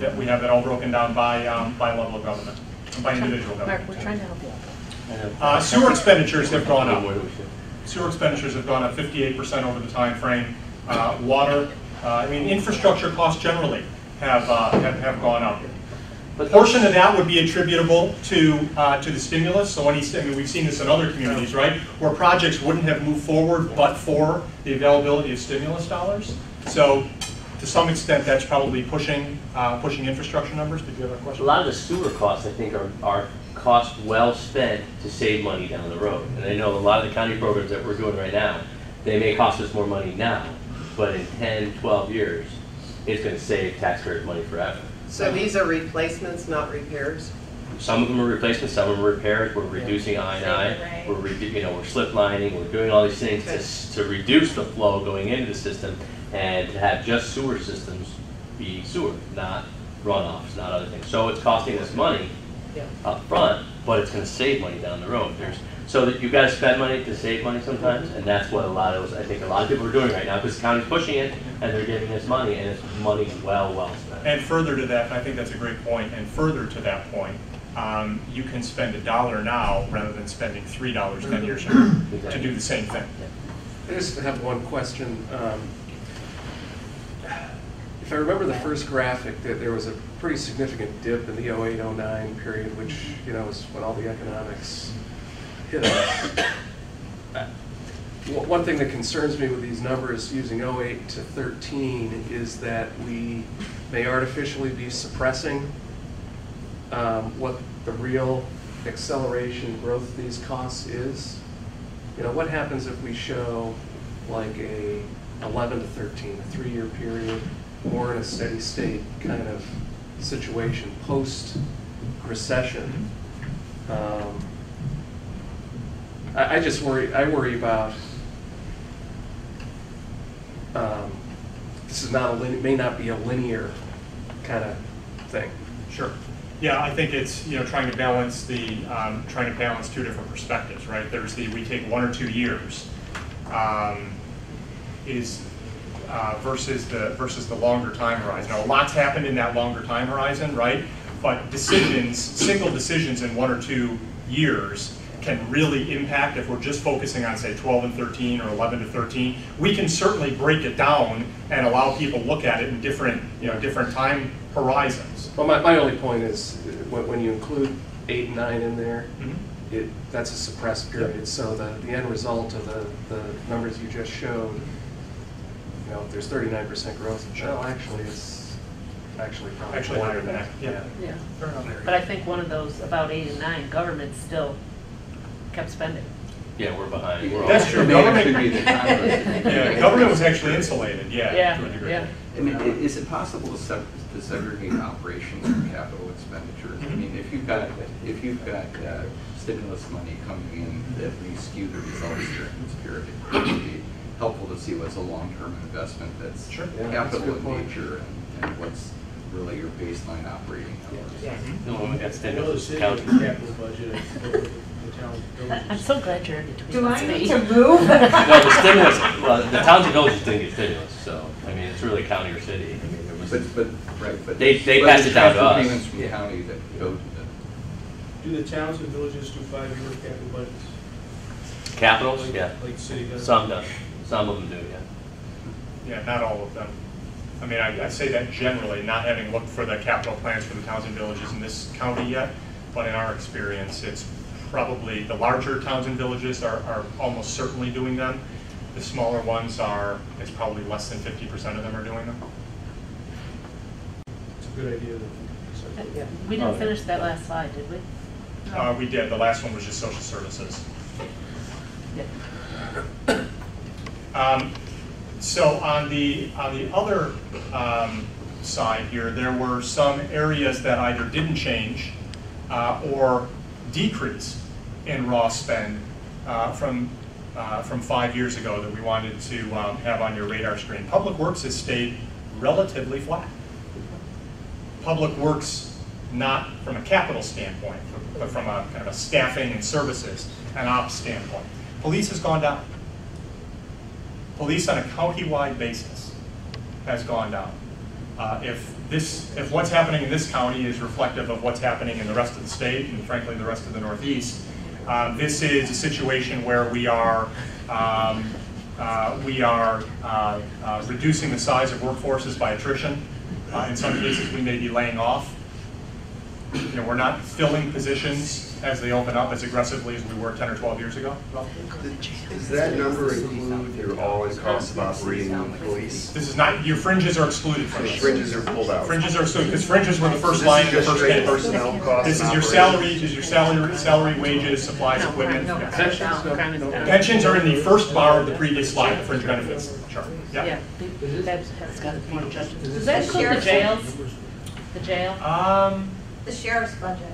Yeah, we have that all broken down by level of government, by individual government. Mark, we're trying to help you out. Sewer expenditures have gone up. Sewer expenditures have gone up 58% over the time frame. Water, I mean, infrastructure costs generally have gone up. A portion of that would be attributable to the stimulus. So when we've seen this in other communities, right, where projects wouldn't have moved forward but for the availability of stimulus dollars. So to some extent, that's probably pushing infrastructure numbers. Did you have a question? A lot of the sewer costs, I think, are costs well spent to save money down the road. And I know a lot of the county programs that we're doing right now, they may cost us more money now, but in 10, 12 years, it's going to save taxpayers money forever. So these are replacements, not repairs? Some of them are replacements, some of them are repairs. We're reducing I&I. We're slip lining. We're doing all these things to reduce the flow going into the system and to have just sewer systems be sewer, not runoffs, not other things. So it's costing us money up front, but it's going to save money down the road. So that you've got to spend money to save money sometimes, and that's what I think a lot of people are doing right now, because the county's pushing it, and they're giving us money, and it's money well spent. And further to that, I think that's a great point, and further to that point, you can spend $1 now rather than spending $3 10 years from now to do the same thing. I just have one question. If I remember the first graphic, that there was a pretty significant dip in the 08-09 period, which, you know, was when all the economics hit us. One thing that concerns me with these numbers using 08 to 13 is that we may artificially be suppressing what the real acceleration growth of these costs is. You know, what happens if we show like a 11 to 13, a 3-year period, more in a steady state kind of situation post-recession? I just worry about this is not may not be a linear kind of thing. Sure. Yeah, I think it's, you know, trying to balance two different perspectives, right? There's we take 1 or 2 years versus the longer time horizon. Now, a lot's happened in that longer time horizon, right? But single decisions in 1 or 2 years can really impact. If we're just focusing on, say, 12 and 13 or 11 to 13, we can certainly break it down and allow people to look at it in different time horizons. Well, my only point is when you include 8 and 9 in there, that's a suppressed period. Yep. So the end result of the numbers you just showed, you know, if there's 39% growth, well, actually it's probably higher than that. Yeah. Fair enough. But I think one of those about 8 and 9, government still kept spending. Yeah, we're behind. That's true. Government was actually insulated. To a degree. I mean, is it possible to segregate operations from capital expenditures? I mean, if you've got stimulus money coming in that may skew the results here in this period, it would be helpful to see what's a long-term investment that's capital in nature and what's really your baseline operating hours. When we got stimulus, capital budget. I'm so glad you're in between. Do I need to move? No, the stimulus, well, the towns and villages didn't get stimulus, so, I mean, it's really county or city. I mean, there was, but they passed it down to us. Payments from the county that go to them. Do the towns and villages do 5-year capital budgets? Capitals, Like city does? Some do. Some of them do, Yeah, not all of them. I mean, I say that generally, not having looked for the capital plans for the towns and villages in this county yet, but in our experience, it's probably the larger towns and villages are almost certainly doing them. The smaller ones it's probably less than 50% of them are doing them. It's a good idea. We didn't finish that last slide, did we? No. We did. The last one was just social services. So on the other side here, there were some areas that either didn't change or decrease in raw spend from 5 years ago that we wanted to have on your radar screen. Public Works has stayed relatively flat. Public Works, not from a capital standpoint, but from a kind of a staffing and services and ops standpoint. Police has gone down. Police on a county-wide basis has gone down. If what's happening in this county is reflective of what's happening in the rest of the state and frankly the rest of the Northeast, this is a situation where we are reducing the size of workforces by attrition. In some cases, we may be laying off. You know, we're not filling positions as they open up as aggressively as we were 10 or 12 years ago. Does that number include your all-in cost of operating police? This is not, your fringes are excluded from this. Fringes are pulled out. Fringes are excluded because fringes were the first line in the first page. Personnel costs. This is your salary, wages, supplies, equipment. Pensions are in the first bar of the previous slide, the fringe benefits chart. Yeah. That's got more judgment. Does that include the jails? The jail? The sheriff's budget.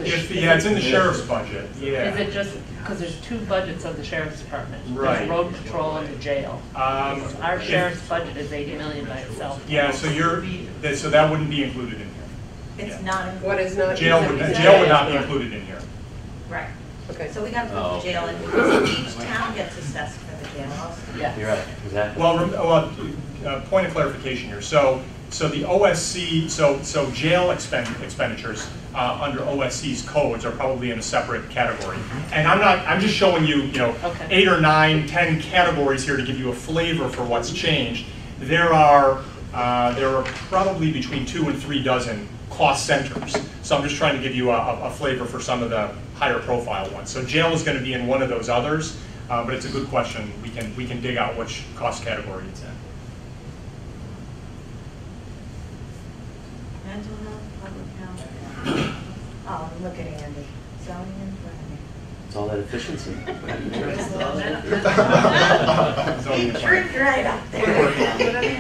It's in the sheriff's budget. Yeah. Is it just because there's 2 budgets of the sheriff's department? Right. There's road patrol and the jail. Our sheriff's budget is $80 million by itself. Yeah. So so that wouldn't be included in here. It's not. What is not? Jail would not be included in here. Right. Okay. So we gotta Oh. put the jail in, because each town gets assessed for the jail also. Yeah. You're right, exactly. Well, point of clarification here. So the OSC, so jail expenditures under OSC's codes are probably in a separate category. And I'm just showing you, Okay. 8 or 9, 10 categories here to give you a flavor for what's changed. There are probably between 2 and 3 dozen cost centers. So I'm just trying to give you a flavor for some of the higher profile ones. So jail is going to be in one of those others, but it's a good question. We can dig out which cost category it's in. Mental health, public health. Oh, look at Andy, zoning and planning. It's all that efficiency. He trimmed right up there.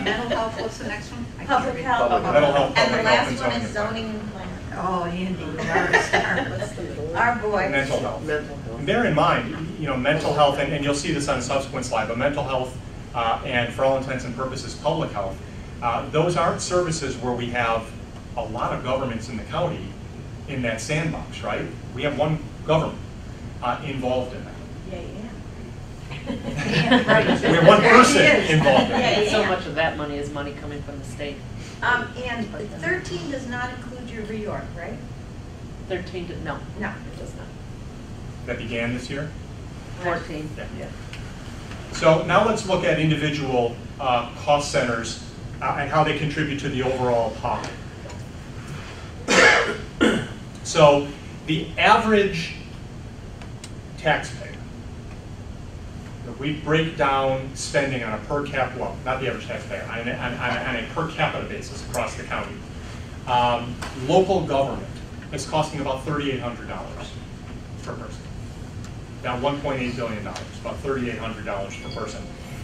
Mental health, what's the next one? I can't Public read. health. Mental health, And the public health, last and one zoning is and zoning and planning. Oh, Andy, you're Our boy. Mental health. Mental health. And bear in mind, mental health, and you'll see this on a subsequent slide, but mental health and for all intents and purposes, public health, those aren't services where we have a lot of governments in the county in that sandbox, right? We have one government involved in that. Yeah. We have one person involved in Yeah, it. So much of that money is money coming from the state. And 13 does not include your reorg, right? 13, no, No. it does not. That began this year. 14. Yeah. So now let's look at individual cost centers and how they contribute to the overall pie. So the average taxpayer, if we break down spending on a per capita, well, not the average taxpayer, on a per capita basis across the county, local government is costing about $3,800 per person. About $1.8 billion, about $3,800 per person.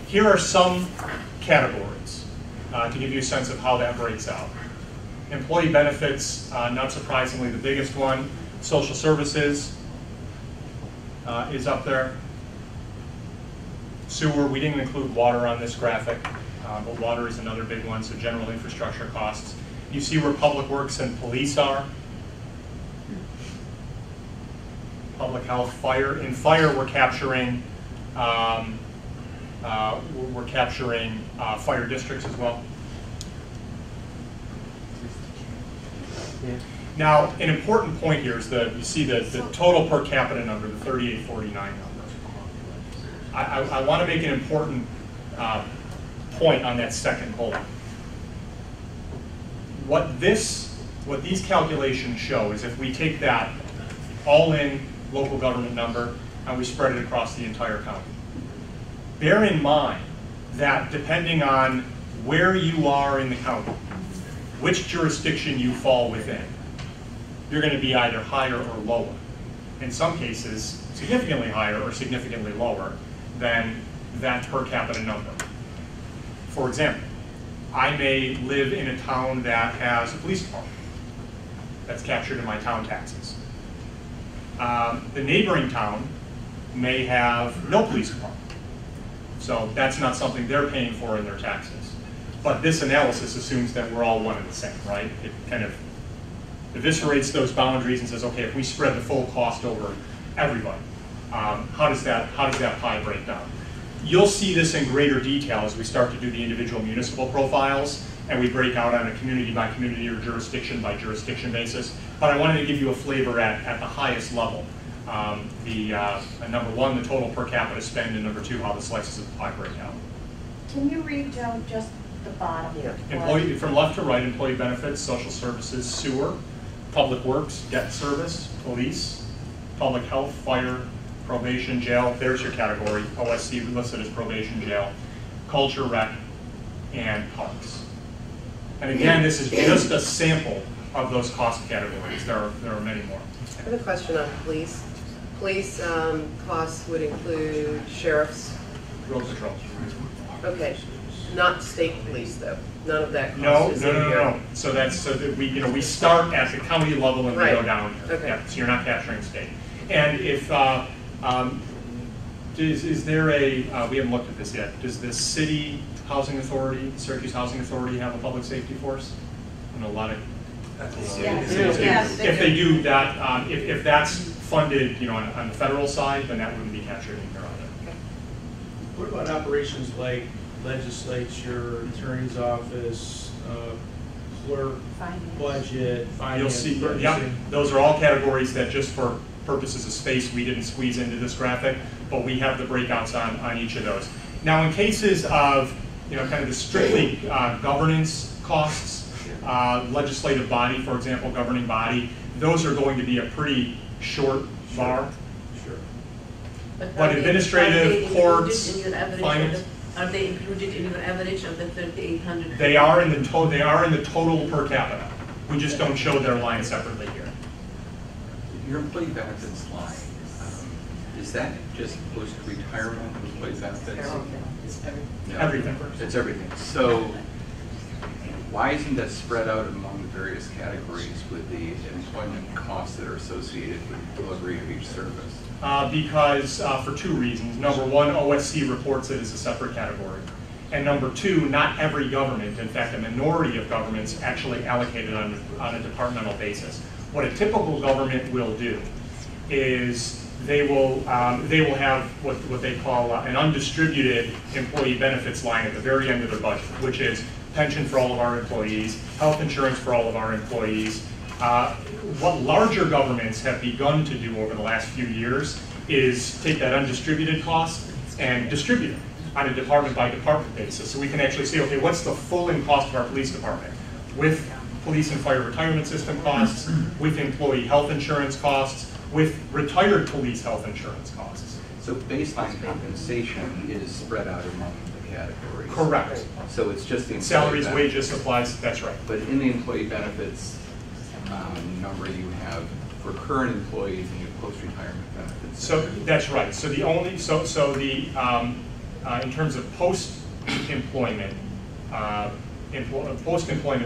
Here are some categories to give you a sense of how that breaks out. Employee benefits, not surprisingly, the biggest one. Social services is up there. Sewer, we didn't include water on this graphic, but water is another big one, so general infrastructure costs. You see where public works and police are. Public health, fire. In fire, we're capturing fire districts as well. Yeah. Now, an important point here is you see the total per capita number, the 3849 number. I want to make an important point on that second bullet. What these calculations show is if we take that all-in local government number and we spread it across the entire county. Bear in mind that depending on where you are in the county, which jurisdiction you fall within, you're going to be either higher or lower. In some cases, significantly higher or significantly lower than that per capita number. For example, I may live in a town that has a police department that's captured in my town taxes. The neighboring town may have no police department. So that's not something they're paying for in their taxes. But this analysis assumes that we're all one and the same, right? It kind of eviscerates those boundaries and says, okay, if we spread the full cost over everybody, how does that pie break down? You'll see this in greater detail as we start to do the individual municipal profiles and we break out on a community by community or jurisdiction by jurisdiction basis. But I wanted to give you a flavor at the highest level. Number one, the total per capita spend, and number two, how the slices of the pie break out. Can you read, Joe, just the bottom? Employee, from left to right, employee benefits, social services, sewer, public works, debt service, police, public health, fire, probation, jail. There's your category. OSC listed as probation, jail, culture, rec, and parks. And again, this is just a sample of those cost categories. There are many more. I have a question on police. Police costs would include sheriffs. Road patrol. Okay, not state police though. None of that No. cost is in here. No. So that's so that we start at the county level and we go down here. Okay. Yeah, so you're not capturing state. And if is there a we haven't looked at this yet. Does the city housing authority, Syracuse Housing Authority, have a public safety force? I know a lot of. Yes. If they do that, if that's funded, on the federal side, then that wouldn't be captured in here either. What about operations like legislature, attorney's office, clerk, budget, finance? You'll see, purchasing? yeah, those are all categories that just for purposes of space, we didn't squeeze into this graphic, but we have the breakouts on each of those. Now, in cases of, kind of the strictly governance costs, legislative body, for example, governing body, those are going to be a pretty short bar. Sure. But administrative, courts, finance. Are they included in your average of the 3,800? They are in the total per capita. We just don't show their line separately here. Your employee benefits line, is that just post-retirement employee benefits? No. Everything. It's everything. So why isn't that spread out among the various categories with the employment costs that are associated with delivery of each service? Because for two reasons. Number one, OSC reports it as a separate category. And number two, not every government, in fact a minority of governments, actually allocate it on a departmental basis. What a typical government will do is they will have what they call an undistributed employee benefits line at the very end of their budget, which is pension for all of our employees, health insurance for all of our employees. What larger governments have begun to do over the last few years is take that undistributed cost and distribute it on a department by department basis. So we can actually say, okay, what's the full in cost of our police department with police and fire retirement system costs, with employee health insurance costs, with retired police health insurance costs. So baseline compensation is spread out among the categories. Correct. So it's just the salaries, wages, supplies, that's right. But in the employee benefits number you have for current employees and your post-retirement benefits. So that's right. So the only, in terms of post-employment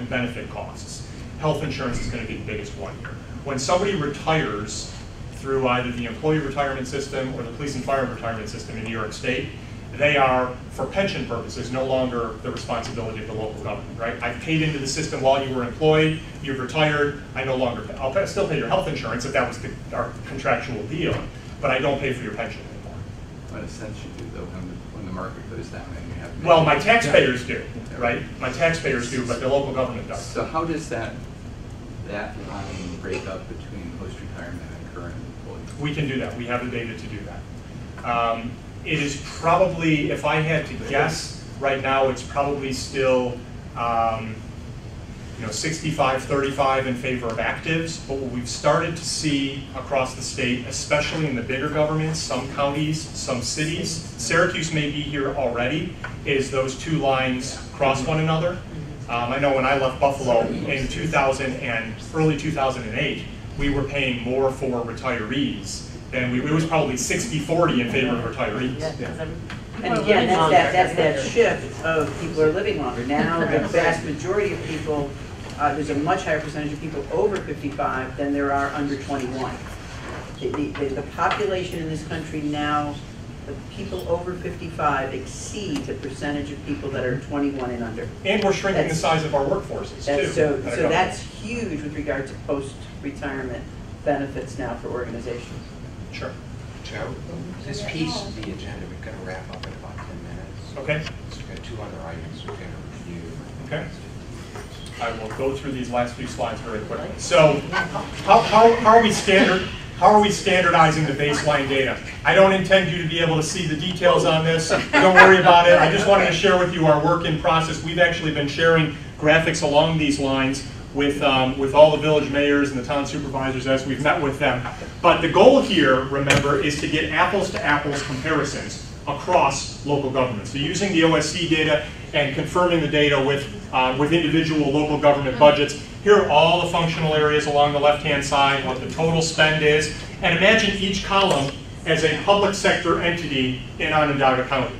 benefit costs, health insurance is going to be the biggest one here. When somebody retires through either the employee retirement system or the police and fire retirement system in New York State, they are, for pension purposes, no longer the responsibility of the local government, right? I've paid into the system while you were employed, you've retired, I no longer pay. I'll still pay your health insurance if that was our contractual deal, but I don't pay for your pension anymore. What sense you do, though, when the market goes down and you have... Well, my taxpayers do, right? My taxpayers do, but the local government does. So how does that line break up between post-retirement and current employees? We can do that. We have the data to do that. It is probably, if I had to guess, right now it's probably still 65-35 in favor of actives, but what we've started to see across the state, especially in the bigger governments, some counties, some cities, Syracuse may be here already, is those two lines cross one another. I know when I left Buffalo in early 2008, we were paying more for retirees than it was probably 60-40 in favor of retirees. And again, that's that shift of people are living longer. Now, the vast majority of people, there's a much higher percentage of people over 55 than there are under 21. The population in this country now, the people over 55 exceed the percentage of people that are 21 and under. And we're shrinking the size of our workforces, too. So that's huge with regard to post-retirement benefits now for organizations. Sure. Joe, this piece of the agenda, we've got to wrap up in about 10 minutes. Okay. So we've got 2 other items we're going to review. Okay. I will go through these last few slides very quickly. So, how are we standardizing the baseline data? I don't intend you to be able to see the details on this. Don't worry about it. I just wanted to share with you our work in process. We've actually been sharing graphics along these lines with all the village mayors and the town supervisors as we've met with them. But the goal here, remember, is to get apples-to-apples comparisons across local governments. So using the OSC data and confirming the data with individual local government budgets. Here are all the functional areas along the left-hand side, what the total spend is, and imagine each column as a public sector entity in Onondaga County.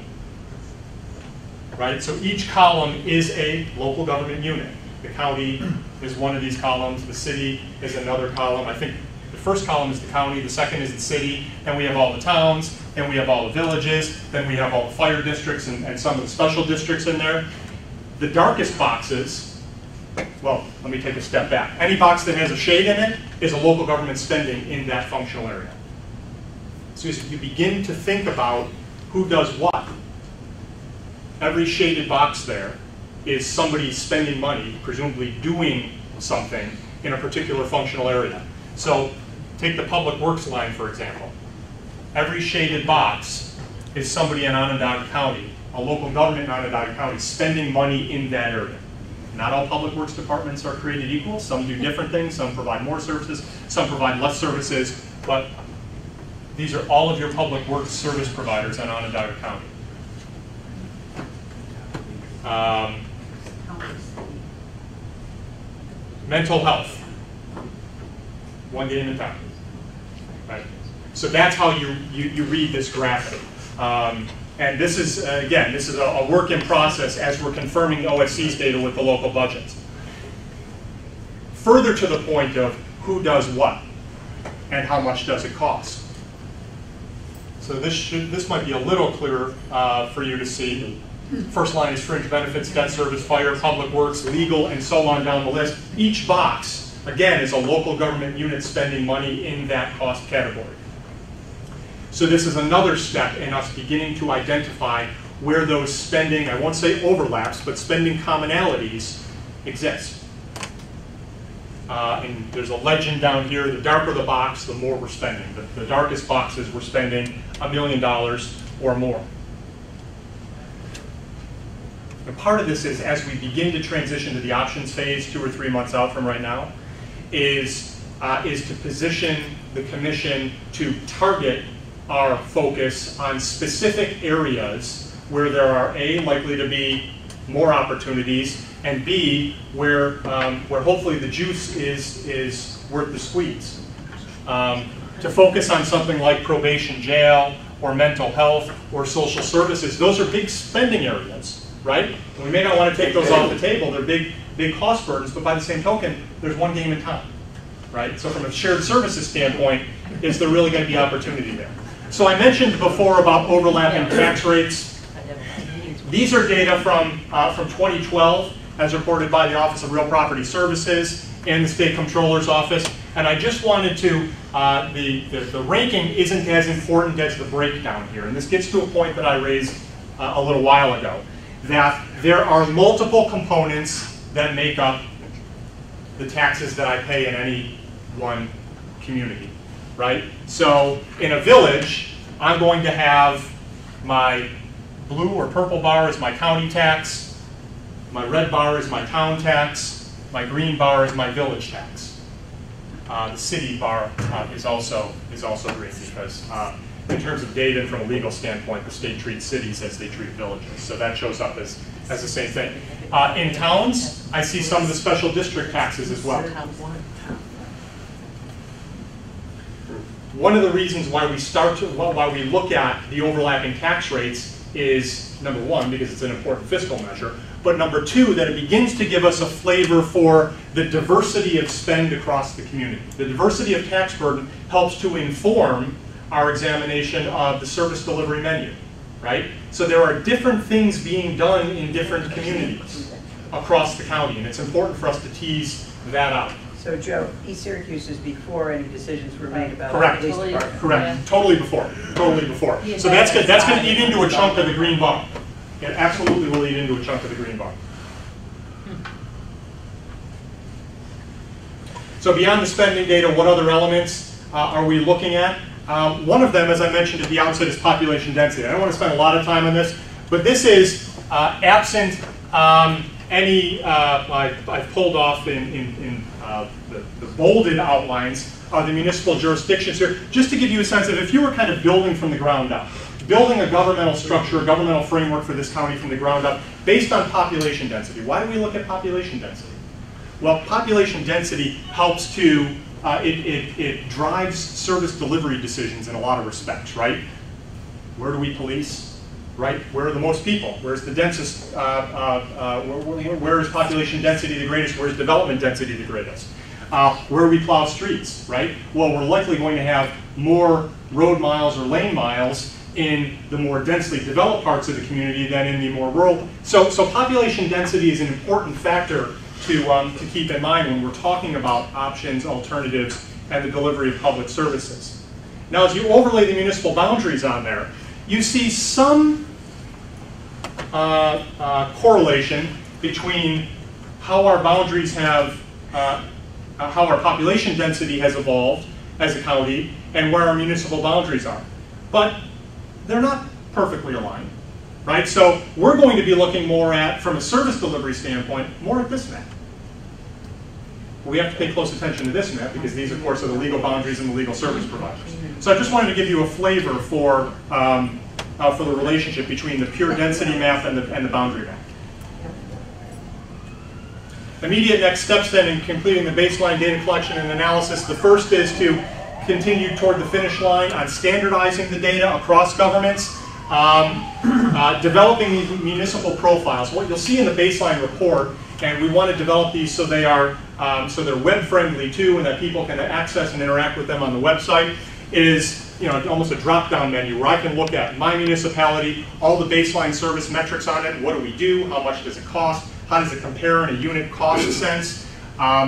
Right? So each column is a local government unit. The county is one of these columns, the city is another column. I think the first column is the county, the second is the city, then we have all the towns, then we have all the villages, then we have all the fire districts and some of the special districts in there. The darkest boxes well, let me take a step back. Any box that has a shade in it is a local government spending in that functional area. So as you begin to think about who does what, every shaded box there is somebody spending money, presumably doing something in a particular functional area. So take the public works line, for example. Every shaded box is somebody in Onondaga County, a local government in Onondaga County, spending money in that area. Not all public works departments are created equal. Some do different things. Some provide more services. Some provide less services. But these are all of your public works service providers in Onondaga County. Mental health. One game in town. Right? So that's how you read this graphic. And this is, again, this is a work in process as we're confirming OSC's data with the local budgets. Further to the point of who does what and how much does it cost. So this might be a little clearer for you to see. First line is fringe benefits, debt service, fire, public works, legal, and so on down the list. Each box, again, is a local government unit spending money in that cost category. So this is another step in us beginning to identify where those spending, I won't say overlaps, but spending commonalities exist. And there's a legend down here, the darker the box, the more we're spending. The darkest boxes, we're spending $1 million or more. And part of this is, as we begin to transition to the options phase 2 or 3 months out from right now, is to position the commission to target our focus on specific areas where there are A, likely to be more opportunities, and B, where hopefully the juice is worth the squeeze. To focus on something like probation, jail, or mental health, or social services, those are big spending areas, right? And we may not want to take those off the table. They're big cost burdens, but by the same token, there's one game in town, right? So from a shared services standpoint, is there really going to be opportunity there? So I mentioned before about overlapping tax rates. These are data from 2012 as reported by the Office of Real Property Services and the State Comptroller's Office. And I just wanted to, the ranking isn't as important as the breakdown here. And this gets to a point that I raised a little while ago, that there are multiple components that make up the taxes that I pay in any one community, right? So in a village, I'm going to have my blue or purple bar is my county tax, my red bar is my town tax, my green bar is my village tax. The city bar is also green because in terms of data and from a legal standpoint, the state treats cities as they treat villages. So that shows up as the same thing. In towns, I see some of the special district taxes as well. One of the reasons why we look at the overlapping tax rates is, number one, because it's an important fiscal measure, but number two, that it begins to give us a flavor for the diversity of spend across the community. The diversity of tax burden helps to inform our examination of the service delivery menu, right? So there are different things being done in different communities across the county, and it's important for us to tease that out. So Joe, East Syracuse is before any decisions were made about Correct. the police department. Correct. Totally before. Totally before. So that's going to eat into a chunk of the green bar. It absolutely will eat into a chunk of the green bar. So beyond the spending data, what other elements are we looking at? One of them, as I mentioned at the outset, is population density. I don't want to spend a lot of time on this, but this is absent any, I've pulled off in the bolded outlines of the municipal jurisdictions here, just to give you a sense of if you were kind of building from the ground up, building a governmental structure, a governmental framework for this county from the ground up based on population density. Why do we look at population density? Well, population density helps to, it drives service delivery decisions in a lot of respects, right? Where do we police? Right? Where are the most people? Where's the densest? Where is population density the greatest? Where's development density the greatest? Where we plow streets, right? Well, we're likely going to have more road miles or lane miles in the more densely developed parts of the community than in the more rural. So population density is an important factor to keep in mind when we're talking about options, alternatives, and the delivery of public services. Now, as you overlay the municipal boundaries on there, you see some correlation between how our boundaries have, how our population density has evolved as a county and where our municipal boundaries are. But they're not perfectly aligned, right? So we're going to be looking more at, from a service delivery standpoint, more at this map. We have to pay close attention to this map because these, of course, are the legal boundaries and the legal service providers. So I just wanted to give you a flavor for the relationship between the pure density map and the boundary map. Immediate next steps then in completing the baseline data collection and analysis. The first is to continue toward the finish line on standardizing the data across governments, developing these municipal profiles. What you'll see in the baseline report, and we want to develop these so they are so they're web friendly too, and that people can access and interact with them on the website, is almost a drop-down menu where I can look at my municipality, all the baseline service metrics on it, what do we do, how much does it cost, how does it compare in a unit cost sense,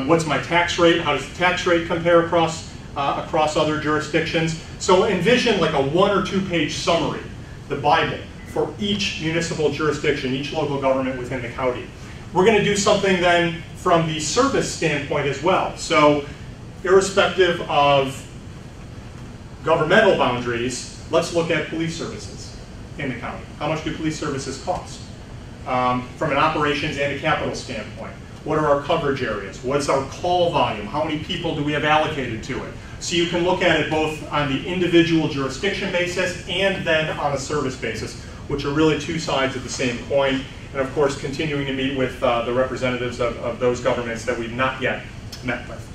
what's my tax rate, how does the tax rate compare across other jurisdictions. So envision like a 1- or 2-page summary, the Bible, for each municipal jurisdiction, each local government within the county. We're going to do something then from the service standpoint as well. So irrespective of governmental boundaries, let's look at police services in the county. How much do police services cost? From an operations and a capital standpoint. What are our coverage areas? What's our call volume? How many people do we have allocated to it? So you can look at it both on the individual jurisdiction basis and then on a service basis, which are really two sides of the same coin. And of course, continuing to meet with the representatives of those governments that we've not yet met with.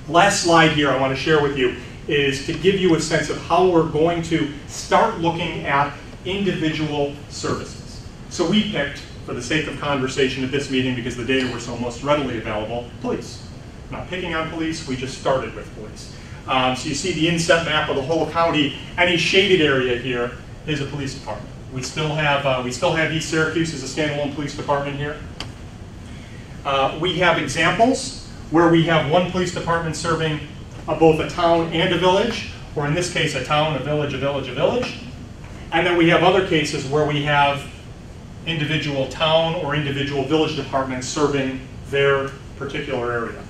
Last slide here I want to share with you is to give you a sense of how we're going to start looking at individual services. So we picked, for the sake of conversation at this meeting, because the data were so most readily available, police. I'm not picking on police, we just started with police. So you see the inset map of the whole county. Any shaded area here is a police department. We still have East Syracuse as a standalone police department here. We have examples where we have one police department serving both a town and a village, or in this case, a town, a village, a village, a village. And then we have other cases where we have individual town or individual village departments serving their particular area.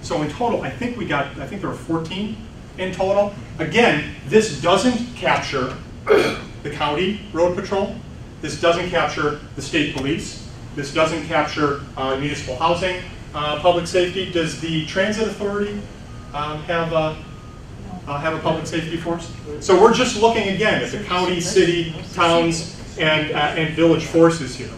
So in total, I think there are 14 in total. Again, this doesn't capture the county road patrol. This doesn't capture the state police. This doesn't capture municipal housing, public safety. Does the transit authority have a public safety force? So we're just looking again at the county, city, towns, and village forces here.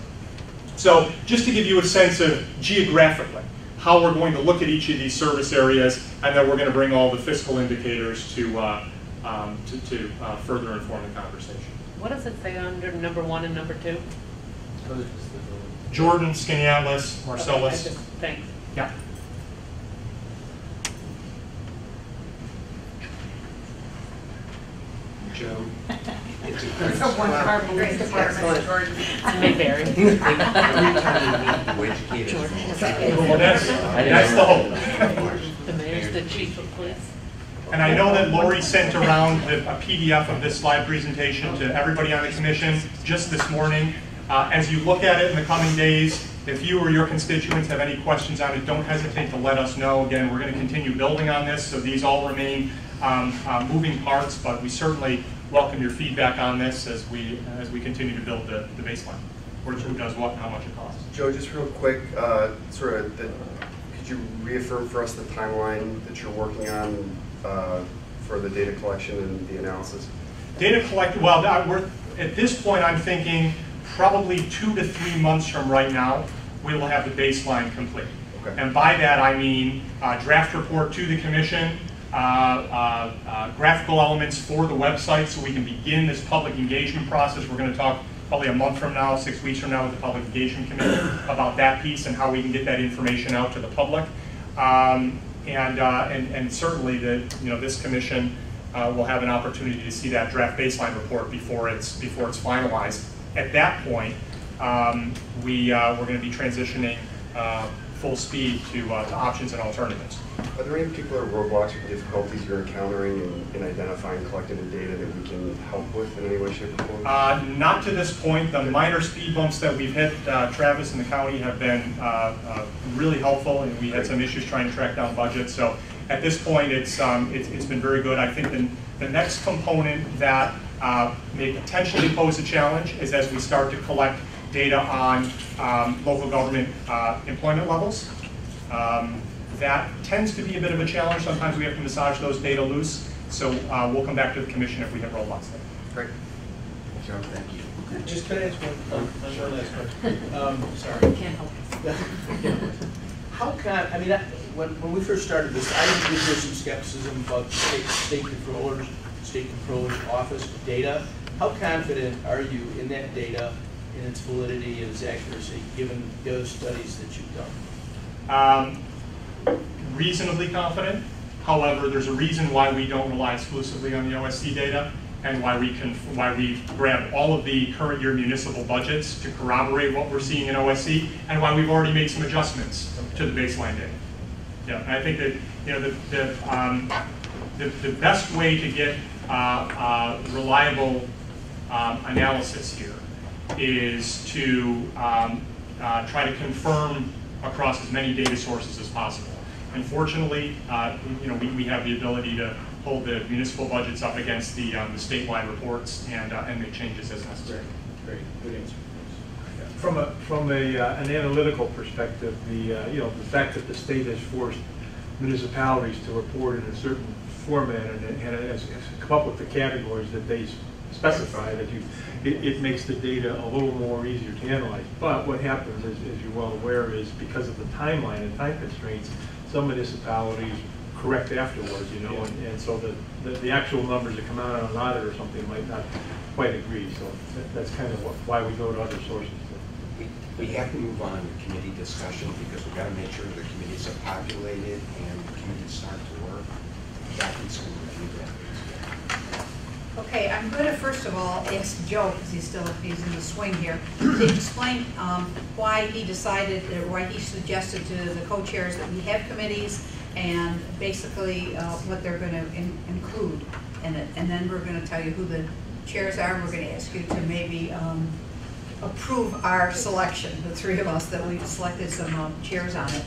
So just to give you a sense of geographically how we're going to look at each of these service areas, and then we're going to bring all the fiscal indicators to further inform the conversation. What does it say under number 1 and number 2? Jordan, Skaneateles, Marcellus. Okay, thanks. Yeah. Joe. It's a one-car police department, Jordan. It may vary. Well, that's the hope. The mayor's the chief of police. And I know that Lori sent around a PDF of this slide presentation to everybody on the commission just this morning. As you look at it in the coming days, if you or your constituents have any questions on it, don't hesitate to let us know. Again, we're going to continue building on this, so these all remain moving parts, but we certainly welcome your feedback on this as we continue to build the baseline. Who does what and how much it costs. Joe, just real quick, could you reaffirm for us the timeline that you're working on for the data collection and the analysis? Data collect, well, at this point I'm thinking probably 2 to 3 months from right now, we will have the baseline complete. Okay. And by that I mean draft report to the commission, graphical elements for the website so we can begin this public engagement process. We're going to talk probably a month from now, 6 weeks from now with the Public Engagement Committee about that piece and how we can get that information out to the public. And certainly this commission we'll have an opportunity to see that draft baseline report before it's finalized. At that point, we're going to be transitioning full speed to options and alternatives. Are there any particular roadblocks or difficulties you're encountering in identifying, collecting the data that we can help with in any way, shape, or form? Not to this point. The minor speed bumps that we've hit, Travis and the county have been really helpful, and we had some issues trying to track down budgets. So at this point, it's been very good. I think the next component that may potentially pose a challenge is as we start to collect data on local government employment levels. That tends to be a bit of a challenge. Sometimes we have to massage those data loose. So we'll come back to the commission if we have roadblocks there. Great. Joe, thank you. Just can I ask one last question? Sorry. Can't help it. How can, I mean, when we first started this, I did hear some skepticism about state controller's office data. How confident are you in that data, in its validity and its accuracy, given the other studies that you've done? Reasonably confident. However, there's a reason why we don't rely exclusively on the OSC data, and why we grab all of the current year municipal budgets to corroborate what we're seeing in OSC, and why we've already made some adjustments to the baseline data. Yeah, I think that the best way to get reliable analysis here is to try to confirm across as many data sources as possible. Unfortunately, we have the ability to hold the municipal budgets up against the statewide reports and make changes as necessary. Great, good answer. From an analytical perspective, the fact that the state has forced municipalities to report in a certain format and has come up with the categories that they specify, that it makes the data a little more easier to analyze. But what happens, as you're well aware, is because of the timeline and time constraints, some municipalities correct afterwards, and so the actual numbers that come out on an audit or something might not quite agree. So that's kind of why we go to other sources. We have to move on to committee discussion because we've got to make sure the committees are populated and the committees start to work. Jackie's going to review that. Okay, I'm going to first of all ask Joe, because he's in the swing here, to explain why he decided, or why he suggested to the co-chairs that we have committees and basically what they're going to include in it. And then we're going to tell you who the chairs are, and we're going to ask you to maybe approve our selection, the three of us, that we've selected some chairs on it.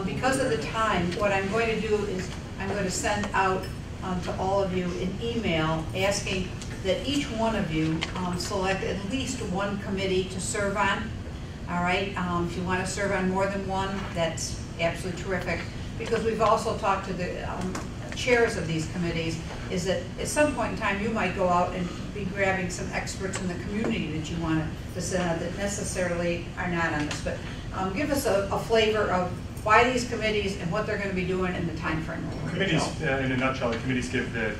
Because of the time, what I'm going to do is I'm going to send out to all of you an email asking that each one of you select at least one committee to serve on. All right, if you want to serve on more than one, that's absolutely terrific. Because we've also talked to the chairs of these committees, is that at some point in time you might go out and be grabbing some experts in the community that you want to send out that necessarily are not on this. But give us a flavor of why these committees and what they're going to be doing in the time frame. Committees, in a nutshell, the committees give the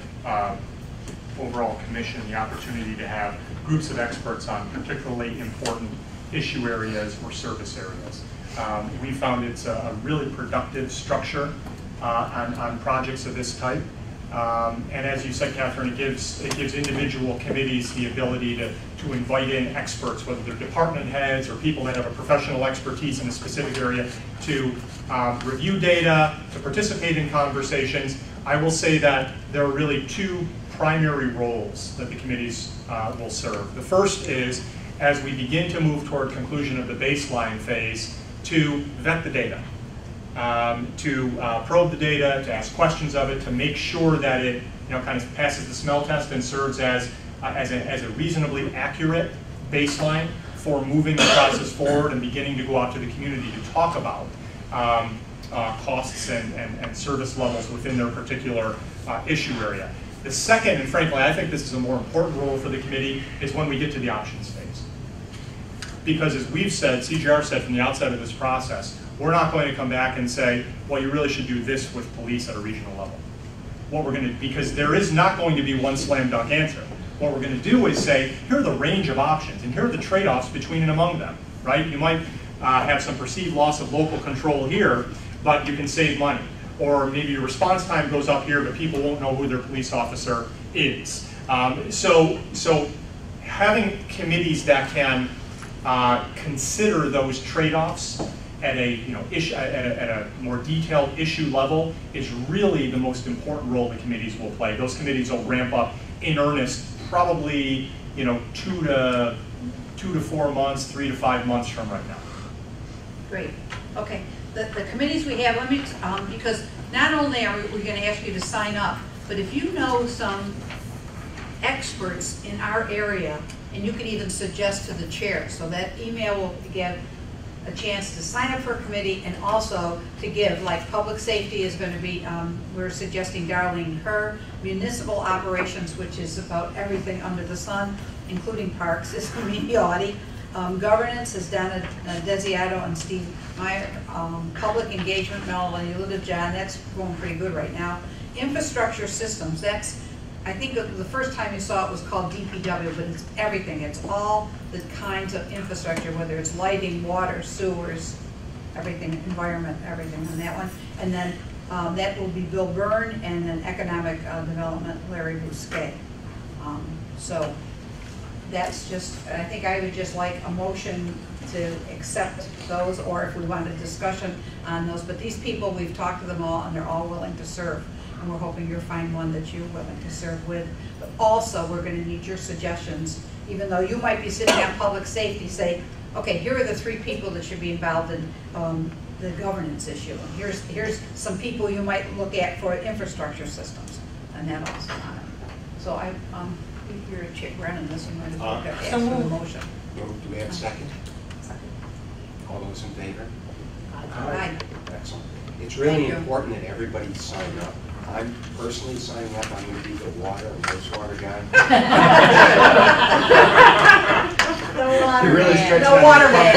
overall commission the opportunity to have groups of experts on particularly important issue areas or service areas. We found it's a really productive structure on projects of this type. And as you said, Catherine, it gives individual committees the ability to invite in experts, whether they're department heads or people that have a professional expertise in a specific area, to review data, to participate in conversations. I will say that there are really two primary roles that the committees will serve. The first is, as we begin to move toward conclusion of the baseline phase, to vet the data. To probe the data, to ask questions of it, to make sure that it kind of passes the smell test and serves as a reasonably accurate baseline for moving the process forward and beginning to go out to the community to talk about costs and service levels within their particular issue area. The second, and frankly I think this is a more important role for the committee, is when we get to the options phase. Because as we've said, CGR said from the outset of this process, we're not going to come back and say, well, you really should do this with police at a regional level. What we're going to, because there is not going to be one slam dunk answer. What we're going to do is say, here are the range of options, and here are the trade-offs between and among them, right? You might have some perceived loss of local control here, but you can save money. or maybe your response time goes up here, but people won't know who their police officer is. So having committees that can consider those trade-offs at a at a more detailed issue level is really the most important role the committees will play. Those committees will ramp up in earnest probably 2 to 4 months, 3 to 5 months from right now. Great. Okay. The committees we have, let me, because not only are we going to ask you to sign up, but if you know some experts in our area, and you can even suggest to the chair, so that email will get a chance to sign up for a committee and also to give, like public safety is going to be, we're suggesting Darlene Herr, municipal operations, which is about everything under the sun, including parks, is Audie. Governance is Donna Desiato and Steve Meyer. Public engagement, Melanie Ludovic-John, that's going pretty good right now. Infrastructure systems, that's, I think the first time you saw it was called DPW, but it's everything. It's all the kinds of infrastructure, whether it's lighting, water, sewers, everything, environment, everything on that one. And then that will be Bill Byrne, and then economic development, Larry Bousquet. So that's just, I think I would just like a motion to accept those, or if we want a discussion on those. But these people, we've talked to them all, and they're all willing to serve. And we're hoping you'll find one that you're willing to serve with. But also, we're going to need your suggestions, even though you might be sitting on public safety, say, okay, here are the 3 people that should be involved in the governance issue. And here's some people you might look at for infrastructure systems, and that also on it. So you're a chick running this, you might as well ask for the motion. Do we have a second? Second. All those in favor? Aye. Excellent. It's really important that everybody sign up. I'm personally signing up. I'm going to be the water and wastewater guy. The water really man. The water man.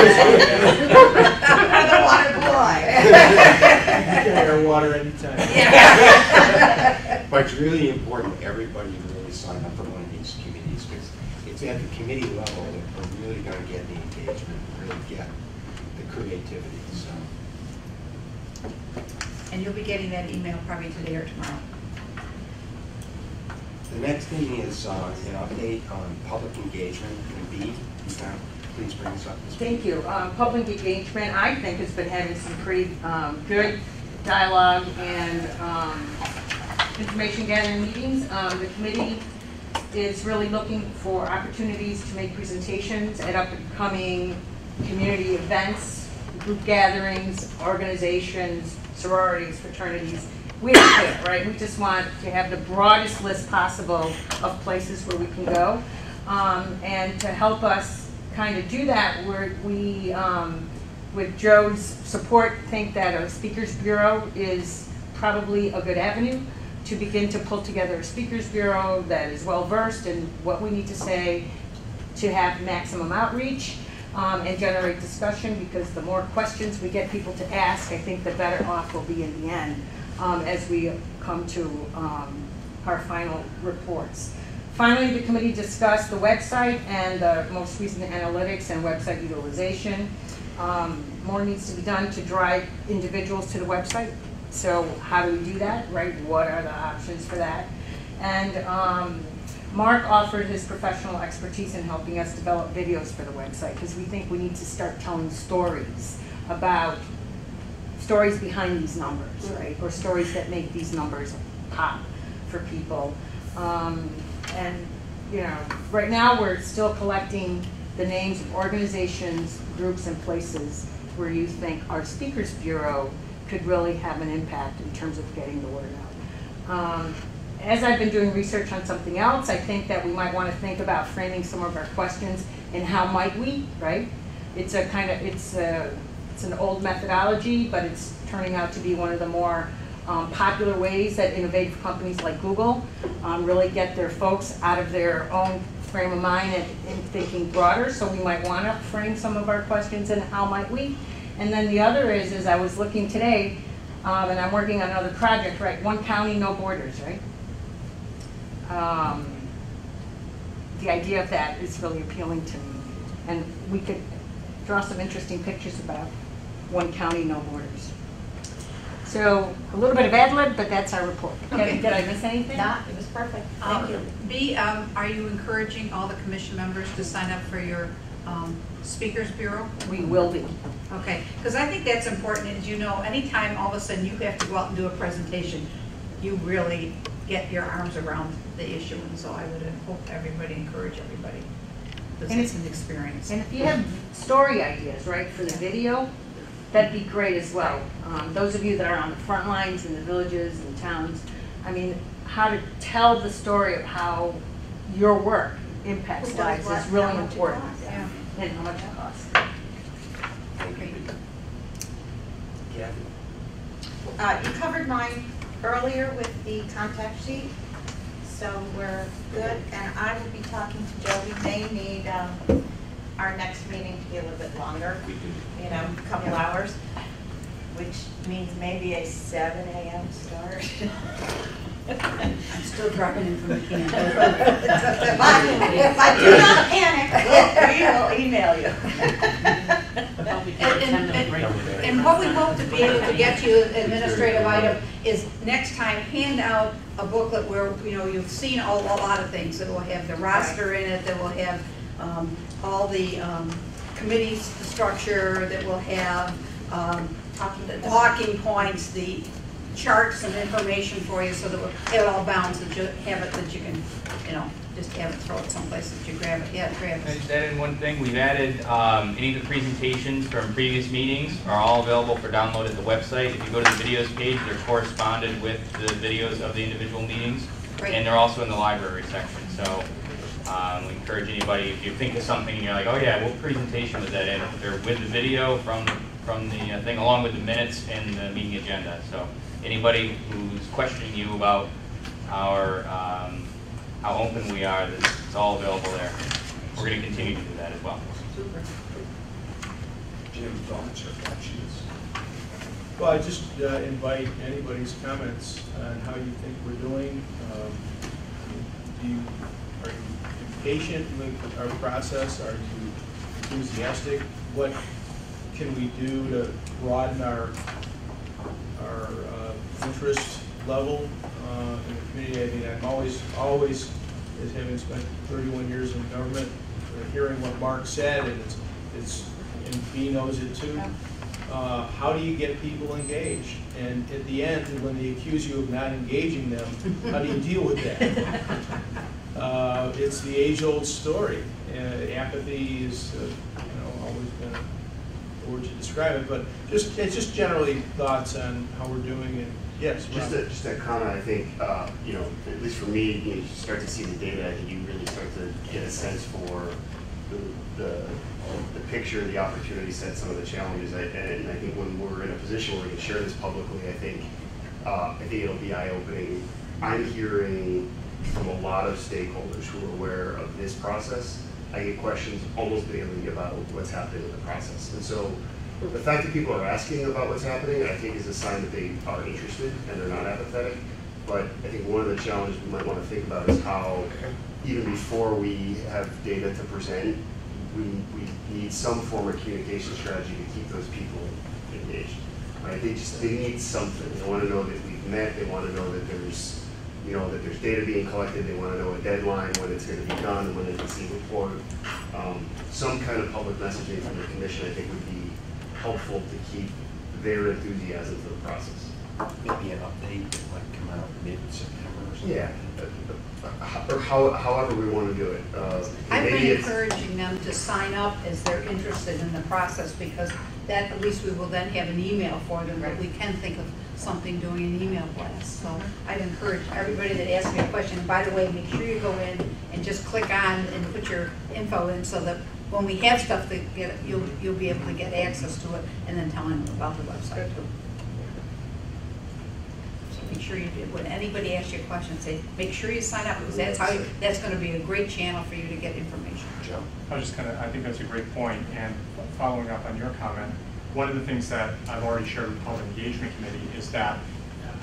The water boy. You can air water anytime. But it's really important everybody really sign up for one of these committees, because it's at the committee level that we're really going to get the engagement, really get the creativity. So. And you'll be getting that email probably today or tomorrow. The next thing is an update on public engagement. And B, please bring us up to speed. Thank you. Public engagement, I think, has been having some pretty good dialogue and information gathering meetings. The committee is really looking for opportunities to make presentations at upcoming community events, group gatherings, organizations, sororities, fraternities. We don't care, right? We just want to have the broadest list possible of places where we can go. And to help us kind of do that, we with Joe's support, think that a speakers bureau is probably a good avenue to begin to pull together a speakers bureau that is well versed in what we need to say to have maximum outreach. And generate discussion, because the more questions we get people to ask, I think the better off we'll be in the end as we come to our final reports. Finally, the committee discussed the website and the most recent analytics and website utilization. More needs to be done to drive individuals to the website. So how do we do that, right? What are the options for that? And Mark offered his professional expertise in helping us develop videos for the website, because we think we need to start telling stories about stories behind these numbers, right? Or stories that make these numbers pop for people. And right now we're still collecting the names of organizations, groups, and places where you think our Speakers Bureau could really have an impact in terms of getting the word out. As I've been doing research on something else, I think that we might want to think about framing some of our questions and how might we, right? It's a kind of, it's an old methodology, but it's turning out to be one of the more popular ways that innovative companies like Google really get their folks out of their own frame of mind and thinking broader. So we might want to frame some of our questions and how might we. And then the other is I was looking today, and I'm working on another project, right? One county, no borders, right? The idea of that is really appealing to me. And we could draw some interesting pictures about one county, no borders. So a little bit of ad lib, but that's our report. Okay. Did I miss anything? Not, it was perfect. Thank you. B, are you encouraging all the commission members to sign up for your Speakers Bureau? We will be. Okay, because I think that's important, as you know, anytime all of a sudden you have to go out and do a presentation, you really get your arms around the issue, and so I would hope everybody encourage everybody, because it's an experience. And if you have story ideas, right, for the video, that'd be great as well. Those of you that are on the front lines in the villages and towns, I mean, how to tell the story of how your work impacts lives is really important. Yeah. And how much it costs. You covered mine earlier with the contact sheet, so we're good. And I will be talking to Joe. We may need our next meeting to be a little bit longer, you know, a couple hours, which means maybe a 7 a.m. start. I'm still dropping in from the can. If I do not panic, we will email you. And what we hope to be able to get you, administrative item, is next time hand out a booklet where, you know, you've seen a lot of things. That will have the roster in it, that will have all the committee structure, that will have talking points, the charts and information for you, so that we'll have it all bound, so that you have it, that you can, you know, just have it, throw it someplace that you grab it. Yeah, grab I it. just added one thing. We've added any of the presentations from previous meetings are all available for download at the website. If you go to the videos page, they're corresponded with the videos of the individual meetings, Great. and they're also in the library section. So we encourage anybody, if you think of something and you're like, oh yeah, what presentation was that in? They're with the video from the thing, along with the minutes and the meeting agenda. So anybody who's questioning you about our how open we are, it's all available there. We're going to continue to do that as well. Super. Jim, thoughts or questions? Well, I just invite anybody's comments on how you think we're doing. Are you impatient with our process? Are you enthusiastic? What can we do to broaden our interest level in the community? I mean, I'm always, as having spent 31 years in government, hearing what Mark said, and and B knows it too. How do you get people engaged? And at the end, when they accuse you of not engaging them, how do you deal with that? It's the age-old story. Apathy is, always been a word to describe it, but it's just generally thoughts on how we're doing. And yes, just a comment. I think at least for me, you start to see the data. I think you really start to get a sense for the picture, the opportunity set, some of the challenges. And I think when we're in a position where we can share this publicly, I think it'll be eye-opening. I'm hearing from a lot of stakeholders who are aware of this process. I get questions almost daily about what's happening in the process. And so the fact that people are asking about what's happening, I think, is a sign that they are interested and they're not apathetic. But I think one of the challenges we might want to think about is how, even before we have data to present, we need some form of communication strategy to keep those people engaged. Right? They need something. They want to know that we've met. They want to know that there's data being collected. They want to know a deadline, when it's going to be done, when they can see a report. Some kind of public messaging from the commission, I think, would be helpful to keep their enthusiasm for the process. Maybe an update that might come out mid-September or something. Yeah, or however we want to do it. I've been encouraging them to sign up as they're interested in the process, because that at least we will then have an email for them that we can think of something doing an email blast. So I'd encourage everybody that asks me a question, and by the way, make sure you go in and just click on and put your info in, so that when we have stuff that you'll be able to get access to it, and then tell them about the website too. Make sure you do. When anybody asks you a question, say, make sure you sign up, because that's going to be a great channel for you to get information. Joe? I think that's a great point. And following up on your comment, one of the things that I've already shared with the Public Engagement Committee is that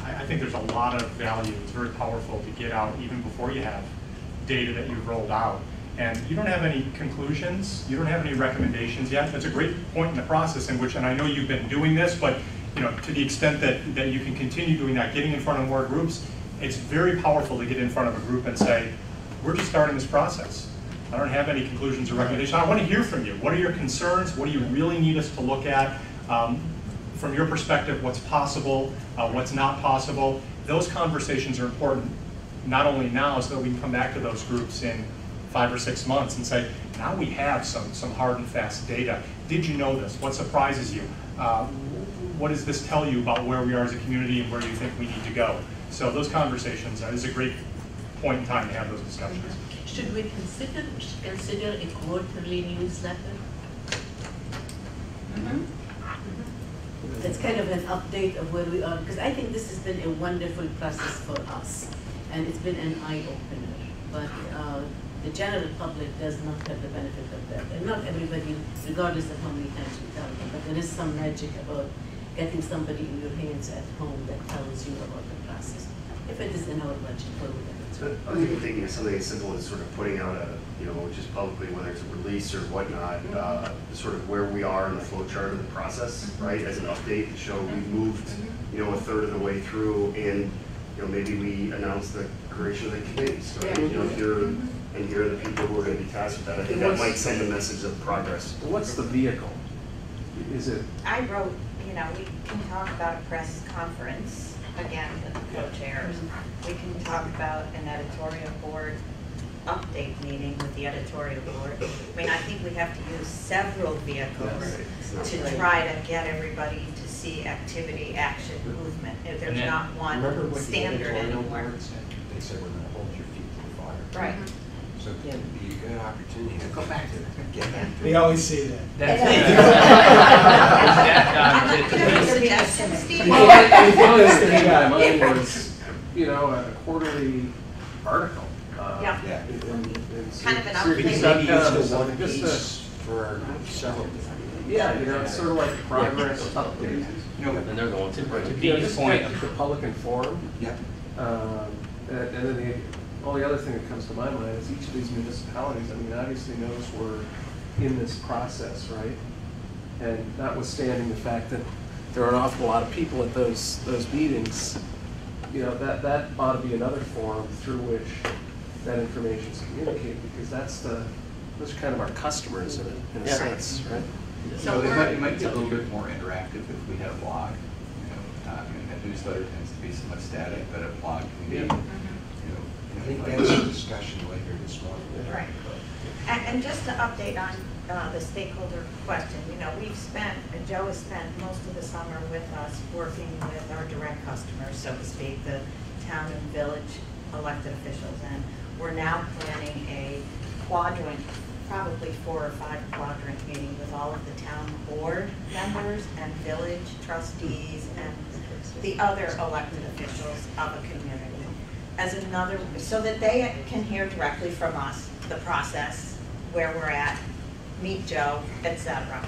I think there's a lot of value. It's very powerful to get out even before you have data that you've rolled out. And you don't have any conclusions, you don't have any recommendations yet. That's a great point in the process in which, and I know you've been doing this, but to the extent that you can continue doing that, getting in front of more groups, it's very powerful to get in front of a group and say, we're just starting this process. I don't have any conclusions or recommendations. I want to hear from you. What are your concerns? What do you really need us to look at? From your perspective, what's possible, what's not possible. Those conversations are important, not only now, so that we can come back to those groups in 5 or 6 months and say, now we have some hard and fast data. Did you know this? What surprises you? What does this tell you about where we are as a community and where you think we need to go? So those conversations is a great point in time to have those discussions. Should we consider a quarterly newsletter? It's kind of an update of where we are, because I think this has been a wonderful process for us, and it's been an eye-opener. But the general public does not have the benefit of that, and not everybody, regardless of how many times we tell them. But there is some magic about getting somebody in your hands at home that tells you about the process. If it is in our budget, we'll do it. I was even thinking of something as simple as sort of putting out a, just publicly, whether it's a release or whatnot, sort of where we are in the flow chart of the process, right? As an update to show we've moved, a third of the way through, and maybe we announce the creation of the committees, right? Here are the people who are going to be tasked with that. I think that might send a message of progress. What's the vehicle? Is it? I wrote, we can talk about a press conference, again, with the co-chairs. We can talk about an editorial board update meeting with the editorial board. I mean, I think we have to use several vehicles to try to get everybody to see activity, action, movement. If there's not one standard anymore. They said we're going to hold your feet to the fire. Right. So it can be a good opportunity to go back to get that. They always say that. That's Mine was, a quarterly article. Yeah. Kind of an update. Maybe use the one piece for several different. Yeah, it's sort of like a progress update. And they're going to Just point. keep the public informed. Yeah. And then the only other thing that comes to my mind is each of these municipalities, obviously knows we're in this process, right? And notwithstanding the fact that there are an awful lot of people at those meetings, that ought to be another forum through which that information is communicated, because those are kind of our customers in a sense, right? So it might be a little bit more interactive if we had a blog. A newsletter tends to be somewhat static, but a blog can be, I think that's a discussion later this morning. Right. And just to update on the stakeholder question, Joe has spent most of the summer with us working with our direct customers, so to speak, the town and village elected officials. And we're now planning a quadrant, probably 4 or 5 quadrant meeting with all of the town board members and village trustees and the other elected officials of a community. As another, so that they can hear directly from us the process, where we're at, meet Joe, etc.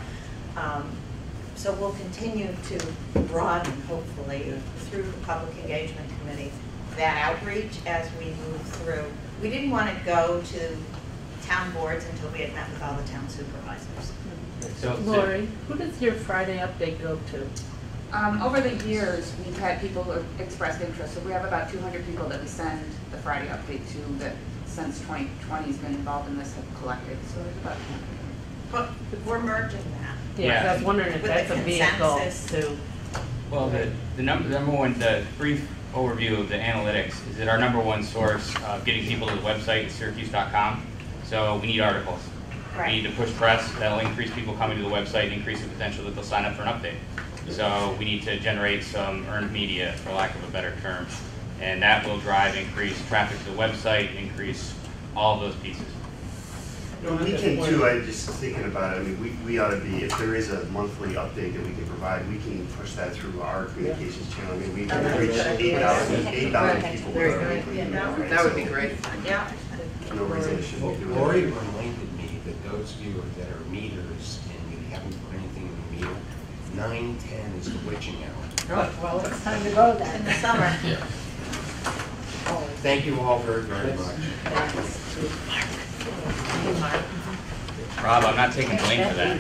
So we'll continue to broaden, hopefully, through the Public Engagement Committee, that outreach as we move through. We didn't want to go to town boards until we had met with all the town supervisors. So, Lori, who does your Friday update go to? Over the years, we've had people who have expressed interest. So we have about 200 people that we send the Friday update to that since 2020 has been involved in this, have collected. So there's about 200. But we're merging that. Yeah, I was wondering if with that's the a vehicle consensus. to. Well, the number one, the brief overview of the analytics is that our number one source of getting people to the website is Syracuse.com. So we need articles. Right. We need to push press. That'll increase people coming to the website, increase the potential that they'll sign up for an update. So we need to generate some earned media, for lack of a better term, and that will drive increased traffic to the website, increase all of those pieces. We can too. I'm just thinking about it. We ought to be, if there is a monthly update that we can provide, we can push that through our communications channel. We can reach 8,000 people. That would be great. Yeah. No reason it shouldn't be doing Lori that. reminded me that those of you that are meters and you haven't put anything in the meter, 9:10 is the witching hour. Oh, well, it's time to go then. In the summer. Yeah. Thank you all very, very much. Rob, I'm not taking blame for that.